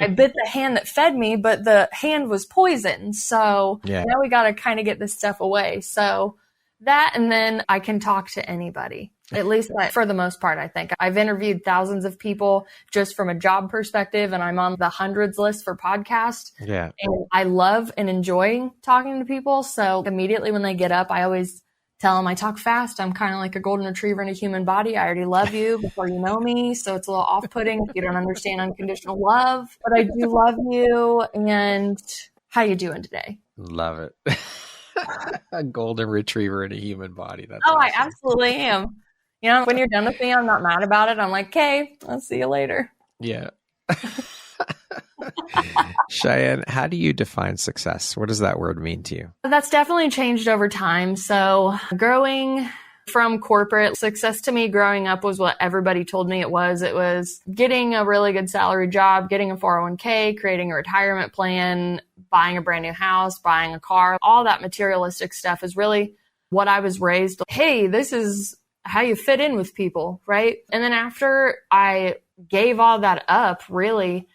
I bit the hand that fed me, but the hand was poisoned. So now we got to kind of get this stuff away. So that, and then I can talk to anybody. At least for the most part, I think. I've interviewed thousands of people just from a job perspective, and I'm on the hundreds list for podcasts. Yeah. And I love and enjoy talking to people. So immediately when they get up, I always tell them I talk fast. I'm kind of like a golden retriever in a human body. I already love you before you know me. So it's a little off-putting if you don't understand unconditional love. But I do love you. And how you doing today? Love it. A golden retriever in a human body. That's awesome. I absolutely am. You know, when you're done with me, I'm not mad about it. I'm like, okay, I'll see you later. Yeah. Cheyenne, how do you define success? What does that word mean to you? That's definitely changed over time. So growing from corporate, success to me growing up was what everybody told me it was. It was getting a really good salary job, getting a 401k, creating a retirement plan, buying a brand new house, buying a car. All that materialistic stuff is really what I was raised. Hey, this is how you fit in with people, right? And then after I gave all that up, really,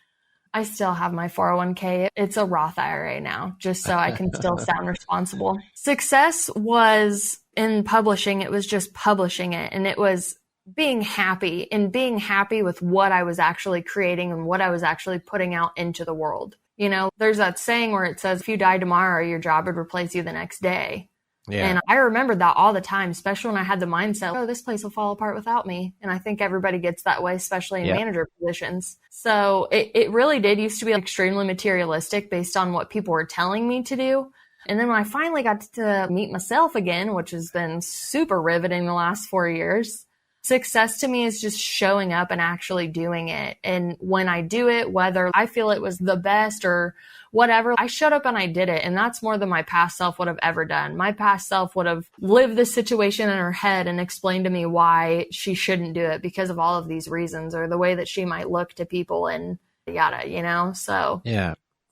I still have my 401k. It's a Roth IRA now, just so I can still sound responsible. Success was in publishing. It was just publishing it. And it was being happy and being happy with what I was actually creating and what I was actually putting out into the world. You know, there's that saying where it says, if you die tomorrow, your job would replace you the next day. Yeah. And I remembered that all the time, especially when I had the mindset, oh, this place will fall apart without me. And I think everybody gets that way, especially in manager positions. So it really did used to be extremely materialistic based on what people were telling me to do. And then when I finally got to meet myself again, which has been super riveting the last 4 years, success to me is just showing up and actually doing it. And when I do it, whether I feel it was the best or whatever, I showed up and I did it. And that's more than my past self would have ever done. My past self would have lived this situation in her head and explained to me why she shouldn't do it because of all of these reasons or the way that she might look to people and yada, you know? So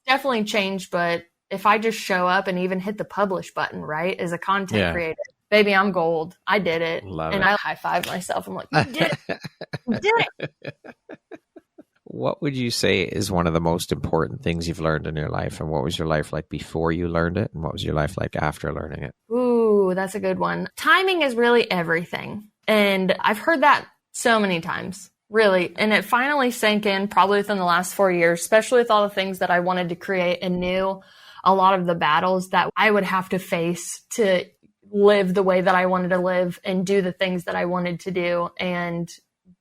definitely changed. But if I just show up and even hit the publish button, right, as a content creator, baby, I'm gold. I did it. Love and it. I high-five myself. I'm like, you did it. You did it. What would you say is one of the most important things you've learned in your life? And what was your life like before you learned it? And what was your life like after learning it? Ooh, that's a good one. Timing is really everything. And I've heard that so many times, really. And it finally sank in probably within the last 4 years, especially with all the things that I wanted to create and knew a lot of the battles that I would have to face to live the way that I wanted to live and do the things that I wanted to do. And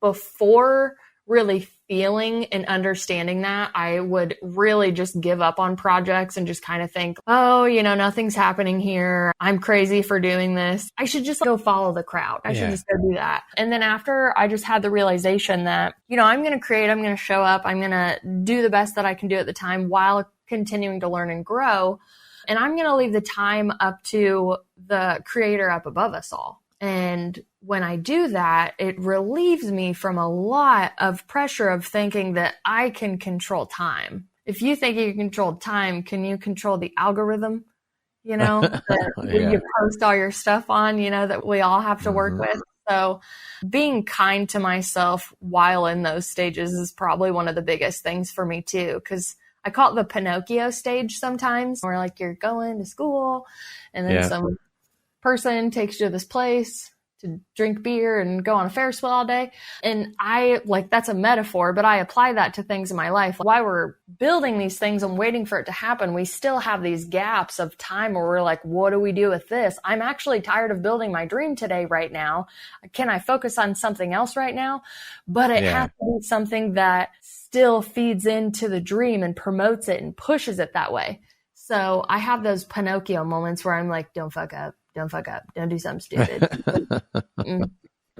before really feeling and understanding that, I would really just give up on projects and just kind of think, oh, nothing's happening here. I'm crazy for doing this. I should just go follow the crowd. I should just go do that. And then after I just had the realization that, I'm going to create, I'm going to show up, I'm going to do the best that I can do at the time while continuing to learn and grow. And I'm going to leave the time up to the creator up above us all. And when I do that, it relieves me from a lot of pressure of thinking that I can control time. If you think you can control time, can you control the algorithm, that you post all your stuff on, that we all have to work with? So being kind to myself while in those stages is probably one of the biggest things for me too, because I call it the Pinocchio stage sometimes, where like you're going to school and then some person takes you to this place to drink beer and go on a Ferris wheel all day. And that's a metaphor, but I apply that to things in my life. While we're building these things and waiting for it to happen, we still have these gaps of time where we're like, what do we do with this? I'm actually tired of building my dream today right now. Can I focus on something else right now? But it has to be something that still feeds into the dream and promotes it and pushes it that way. So I have those Pinocchio moments where I'm like, don't fuck up. Don't fuck up. Don't do something stupid.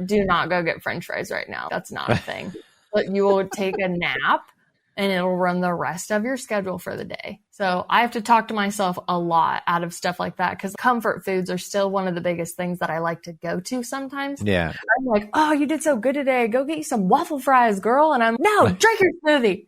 Do not go get French fries right now. That's not a thing. But you will take a nap and it'll run the rest of your schedule for the day. So I have to talk to myself a lot out of stuff like that, because comfort foods are still one of the biggest things that I like to go to sometimes. Yeah. I'm like, oh, you did so good today. Go get you some waffle fries, girl. And I'm, no, drink your smoothie.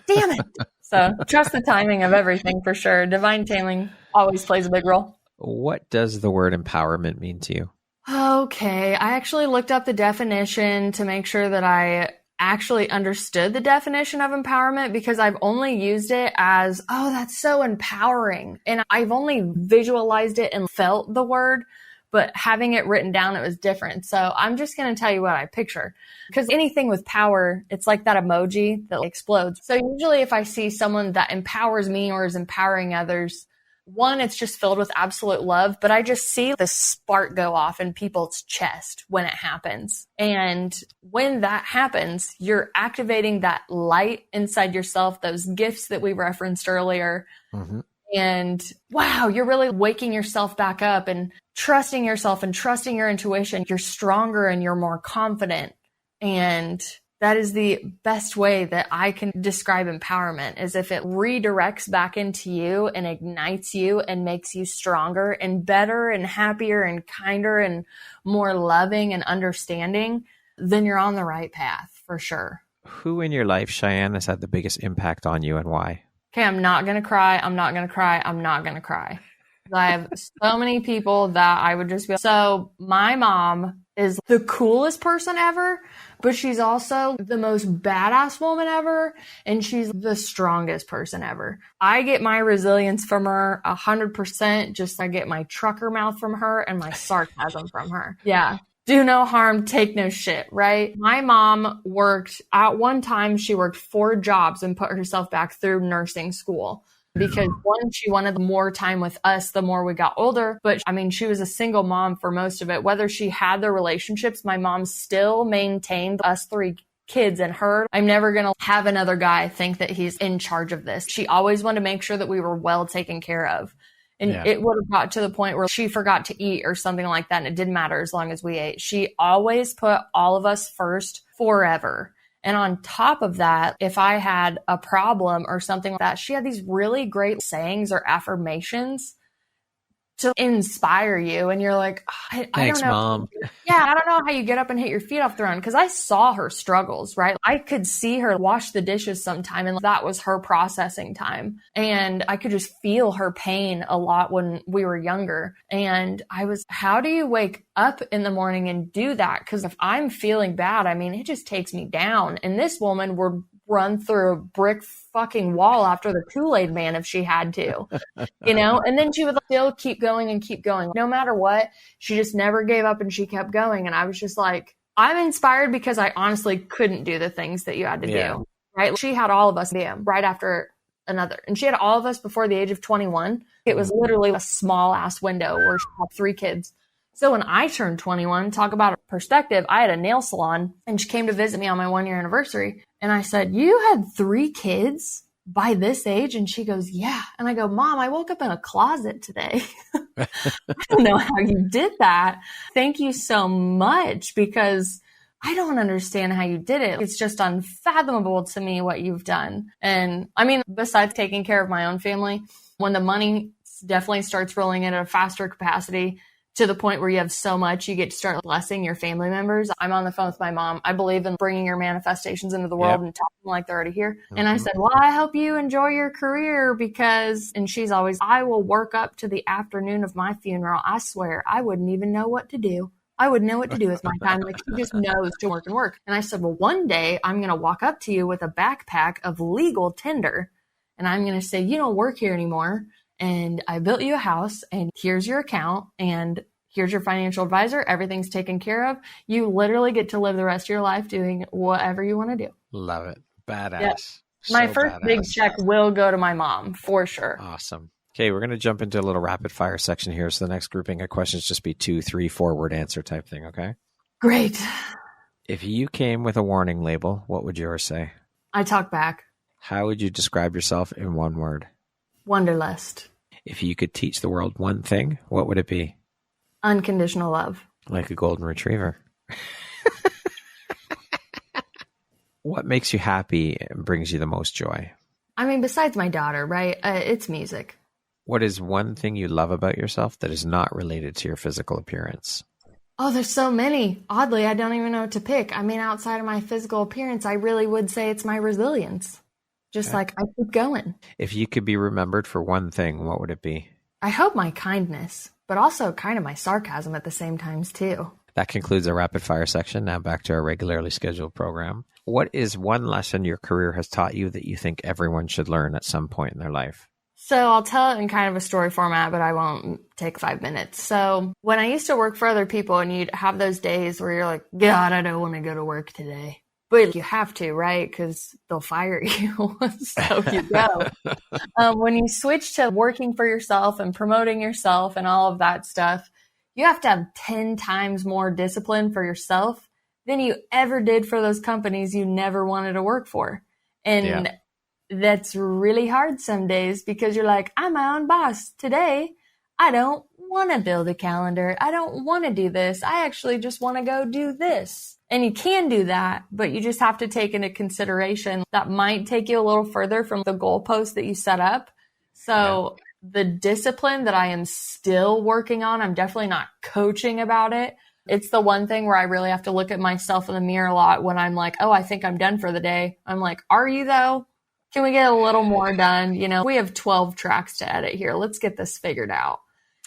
Damn it. So trust the timing of everything for sure. Divine timing always plays a big role. What does the word empowerment mean to you? Okay. I actually looked up the definition to make sure that I actually understood the definition of empowerment, because I've only used it as, oh, that's so empowering. And I've only visualized it and felt the word, but having it written down, it was different. So I'm just going to tell you what I picture, because anything with power, it's like that emoji that explodes. So usually if I see someone that empowers me or is empowering others, one, it's just filled with absolute love, but I just see the spark go off in people's chest when it happens. And when that happens, you're activating that light inside yourself, those gifts that we referenced earlier. Mm-hmm. And wow, you're really waking yourself back up and trusting yourself and trusting your intuition. You're stronger and you're more confident. And that is the best way that I can describe empowerment, is if it redirects back into you and ignites you and makes you stronger and better and happier and kinder and more loving and understanding, then you're on the right path for sure. Who in your life, Cheyenne, has had the biggest impact on you and why? Okay, I'm not going to cry. I'm not going to cry. I'm not going to cry. I have so many people that I would just be. So my mom is the coolest person ever, but she's also the most badass woman ever. And she's the strongest person ever. I get my resilience from her 100%. Just I get my trucker mouth from her and my sarcasm from her. Yeah. Do no harm, take no shit, right? My mom worked, at one time, she worked 4 jobs and put herself back through nursing school. Because one, she wanted more time with us the more we got older. But I mean, she was a single mom for most of it. Whether she had the relationships, my mom still maintained us 3 kids and her. I'm never going to have another guy think that he's in charge of this. She always wanted to make sure that we were well taken care of. And it would have got to the point where she forgot to eat or something like that. And it didn't matter as long as we ate. She always put all of us first forever. And on top of that, if I had a problem or something like that, she had these really great sayings or affirmations to inspire you. And you're like, I Thanks, don't know. Mom. Yeah, I don't know how you get up and hit your feet off the ground, because I saw her struggles, right? I could see her wash the dishes sometime, and that was her processing time. And I could just feel her pain a lot when we were younger. And I was, how do you wake up in the morning and do that? Because if I'm feeling bad, I mean, it just takes me down. And this woman would run through a brick fucking wall after the Kool-Aid man if she had to, you know? And then she would still keep going and keep going. No matter what, she just never gave up and she kept going. And I was just like, I'm inspired because I honestly couldn't do the things that you had to do, right? She had all of us right after another. And she had all of us before the age of 21. It was literally a small ass window where she had 3 kids. So when I turned 21, talk about a perspective, I had a nail salon and she came to visit me on my 1-year anniversary. And I said, you had 3 kids by this age? And she goes, yeah. And I go, Mom, I woke up in a closet today. I don't know how you did that. Thank you so much, because I don't understand how you did it. It's just unfathomable to me what you've done. And I mean, besides taking care of my own family, when the money definitely starts rolling in at a faster capacity, to the point where you have so much, you get to start blessing your family members. I'm on the phone with my mom. I believe in bringing your manifestations into the world and talking like they're already here. And I said, well, I hope you enjoy your career because, and she's always, I will work up to the afternoon of my funeral. I swear, I wouldn't even know what to do. I would know what to do with my time. Like, she just knows to work and work. And I said, well, one day I'm going to walk up to you with a backpack of legal tinder. And I'm going to say, you don't work here anymore. And I built you a house, and here's your account, and here's your financial advisor. Everything's taken care of. You literally get to live the rest of your life doing whatever you want to do. Love it. Badass. Yep. My first big check will go to my mom, for sure. Awesome. Okay, we're going to jump into a little rapid fire section here. So the next grouping of questions just be 2, 3, 4-word answer type thing, okay? Great. If you came with a warning label, what would yours say? I talk back. How would you describe yourself in one word? Wanderlust. If you could teach the world one thing, what would it be? Unconditional love. Like a golden retriever. What makes you happy and brings you the most joy? I mean, besides my daughter, right? It's music. What is one thing you love about yourself that is not related to your physical appearance? Oh, there's so many. Oddly, I don't even know what to pick. I mean, outside of my physical appearance, I really would say it's my resilience. Just like I keep going. If you could be remembered for one thing, what would it be? I hope my kindness, but also kind of my sarcasm at the same times too. That concludes our rapid fire section. Now back to our regularly scheduled program. What is one lesson your career has taught you that you think everyone should learn at some point in their life? So I'll tell it in kind of a story format, but I won't take 5 minutes. So when I used to work for other people, and you'd have those days where you're like, God, I don't want to go to work today. But you have to, right? Because they'll fire you. So you go. When you switch to working for yourself and promoting yourself and all of that stuff, you have to have 10 times more discipline for yourself than you ever did for those companies you never wanted to work for. And that's really hard some days, because you're like, I'm my own boss. Today, I don't want to build a calendar. I don't want to do this. I actually just want to go do this. And you can do that, but you just have to take into consideration that might take you a little further from the goalpost that you set up. So the discipline that I am still working on, I'm definitely not coaching about it. It's the one thing where I really have to look at myself in the mirror a lot when I'm like, oh, I think I'm done for the day. I'm like, are you though? Can we get a little more done? You know, we have 12 tracks to edit here. Let's get this figured out.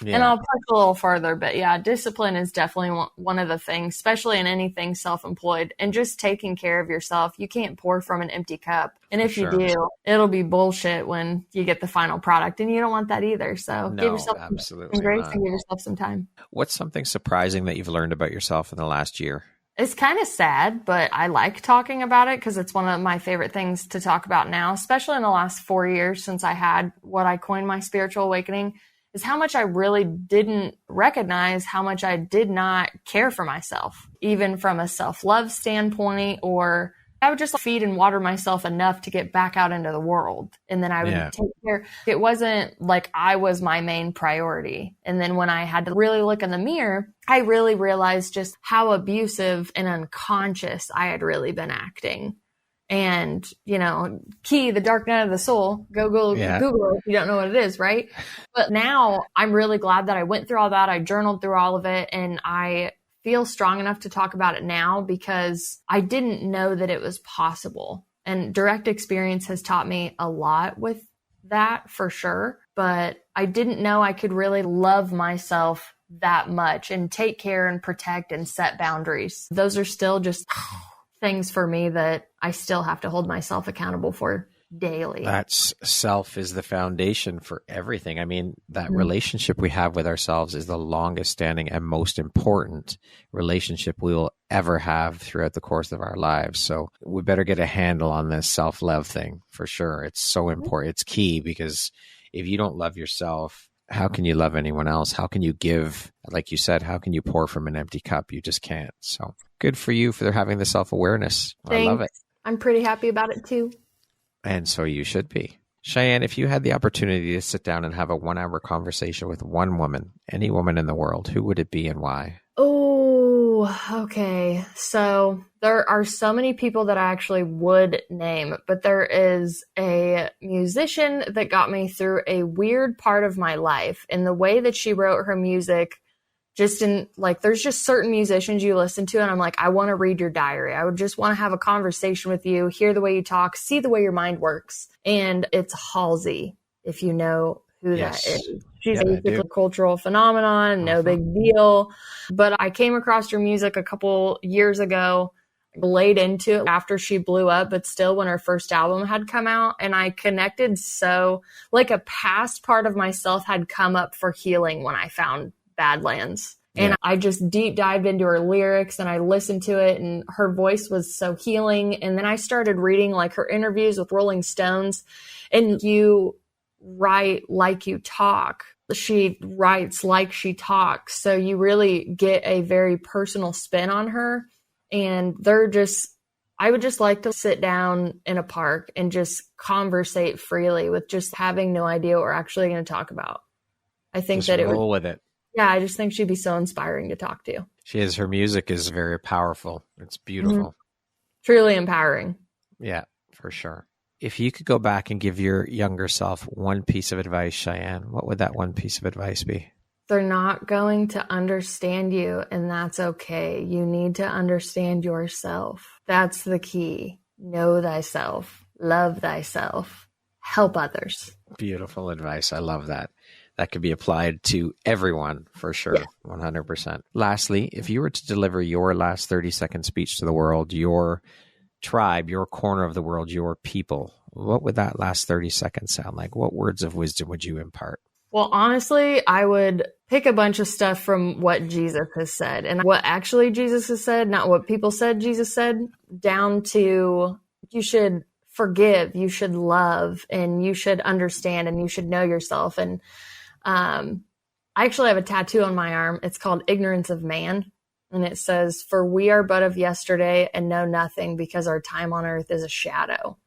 Yeah. And I'll push a little further, but yeah, discipline is definitely one of the things, especially in anything self-employed, and just taking care of yourself. You can't pour from an empty cup. And if you do, it'll be bullshit when you get the final product, and you don't want that either. So give yourself some grace and give yourself some time. What's something surprising that you've learned about yourself in the last year? It's kind of sad, but I like talking about it because it's one of my favorite things to talk about now, especially in the last 4 years since I had what I coined my spiritual awakening, is how much I really didn't recognize how much I did not care for myself, even from a self-love standpoint, or I would just feed and water myself enough to get back out into the world. And then I would take care. It wasn't like I was my main priority. And then when I had to really look in the mirror, I really realized just how abusive and unconscious I had really been acting. And, Key, the dark night of the soul, Google it if you don't know what it is, right? But now I'm really glad that I went through all that. I journaled through all of it, and I feel strong enough to talk about it now because I didn't know that it was possible. And direct experience has taught me a lot with that for sure. But I didn't know I could really love myself that much and take care and protect and set boundaries. Those are still just things for me that I still have to hold myself accountable for daily. That's self is the foundation for everything. I mean, that relationship we have with ourselves is the longest standing and most important relationship we will ever have throughout the course of our lives. So we better get a handle on this self-love thing for sure. It's so important. It's key, because if you don't love yourself, how can you love anyone else? How can you give? Like you said, how can you pour from an empty cup? You just can't. So good for you for having the self-awareness. Thanks. I love it. I'm pretty happy about it too. And so you should be. Cheyenne, if you had the opportunity to sit down and have a 1-hour conversation with one woman, any woman in the world, who would it be and why? Oh, okay. So there are so many people that I actually would name, but there is a musician that got me through a weird part of my life. And the way that she wrote her music, there's just certain musicians you listen to and I'm like, I want to read your diary. I would just want to have a conversation with you, hear the way you talk, see the way your mind works. And it's Halsey, if you know who that is. She's basically a cultural phenomenon, no big deal. But I came across her music a couple years ago, laid into it after she blew up, but still when her first album had come out. And I connected so, like a past part of myself had come up for healing when I found Badlands. And I just deep dived into her lyrics and I listened to it, and her voice was so healing. And then I started reading like her interviews with Rolling Stones, and you write like you talk. She writes like she talks. So you really get a very personal spin on her. And I would just like to sit down in a park and just conversate freely with just having no idea what we're actually going to talk about. I think just roll with it. Yeah, I just think she'd be so inspiring to talk to. Her music is very powerful. It's beautiful. Mm-hmm. Truly empowering. Yeah, for sure. If you could go back and give your younger self one piece of advice, Cheyenne, what would that one piece of advice be? They're not going to understand you, and that's okay. You need to understand yourself. That's the key. Know thyself. Love thyself. Help others. Beautiful advice. I love that. That could be applied to everyone for sure. Yeah. 100%. Lastly, if you were to deliver your last 30-second speech to the world, your tribe, your corner of the world, your people, what would that last 30 seconds sound like? What words of wisdom would you impart? Well, honestly, I would pick a bunch of stuff from what Jesus has said, and what actually Jesus has said, not what people said Jesus said, down to you should forgive, you should love, and you should understand, and you should know yourself. And I actually have a tattoo on my arm. It's called Ignorance of Man. And it says, for we are but of yesterday and know nothing, because our time on earth is a shadow.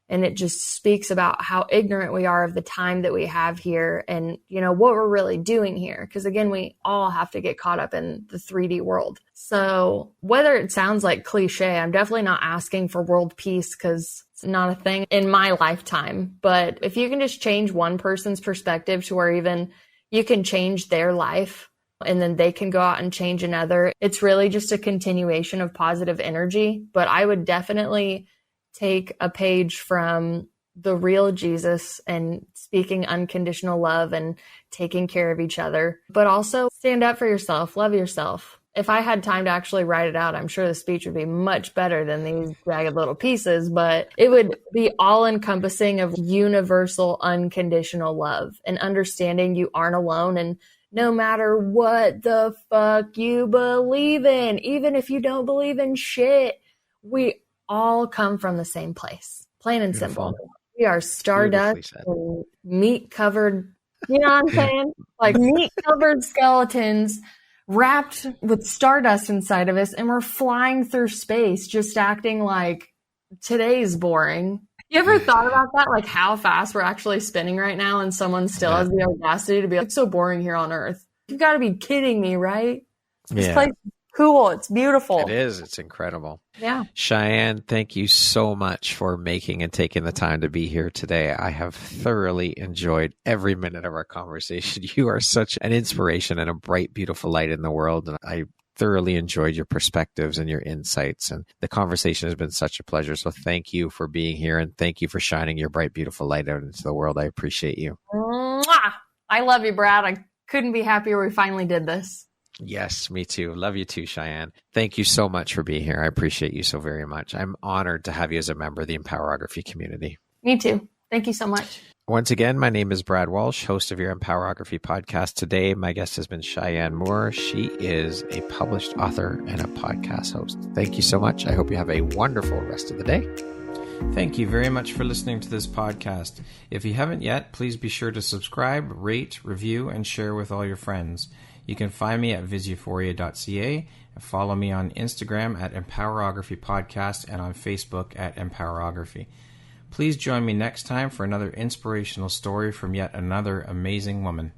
And it just speaks about how ignorant we are of the time that we have here and, what we're really doing here. Because again, we all have to get caught up in the 3D world. So whether it sounds like cliche, I'm definitely not asking for world peace, because it's not a thing in my lifetime. But if you can just change one person's perspective to where even you can change their life, and then they can go out and change another, it's really just a continuation of positive energy. But I would definitely take a page from the real Jesus and speaking unconditional love and taking care of each other, but also stand up for yourself, love yourself. If I had time to actually write it out, I'm sure the speech would be much better than these jagged little pieces, but it would be all encompassing of universal unconditional love and understanding you aren't alone. And no matter what the fuck you believe in, even if you don't believe in shit, we all come from the same place. Plain and simple. We are stardust and meat covered, you know what I'm saying? Like meat covered skeletons wrapped with stardust inside of us, and we're flying through space just acting like today's boring. You ever thought about that? Like how fast we're actually spinning right now, and someone still has the audacity to be like, it's so boring here on Earth. You've got to be kidding me, right? This place is cool. It's beautiful. It is. It's incredible. Yeah. Cheyenne, thank you so much for making and taking the time to be here today. I have thoroughly enjoyed every minute of our conversation. You are such an inspiration and a bright, beautiful light in the world. And I thoroughly enjoyed your perspectives and your insights. And the conversation has been such a pleasure. So thank you for being here. And thank you for shining your bright, beautiful light out into the world. I appreciate you. Mwah! I love you, Brad. I couldn't be happier we finally did this. Yes, me too. Love you too, Cheyenne. Thank you so much for being here. I appreciate you so very much. I'm honored to have you as a member of the Empowerography community. Me too. Thank you so much. Once again, my name is Brad Walsh, host of your Empowerography podcast. Today, my guest has been Cheyenne Moore. She is a published author and a podcast host. Thank you so much. I hope you have a wonderful rest of the day. Thank you very much for listening to this podcast. If you haven't yet, please be sure to subscribe, rate, review, and share with all your friends. You can find me at visuphoria.ca and follow me on Instagram at Empowerography Podcast and on Facebook at Empowerography. Please join me next time for another inspirational story from yet another amazing woman.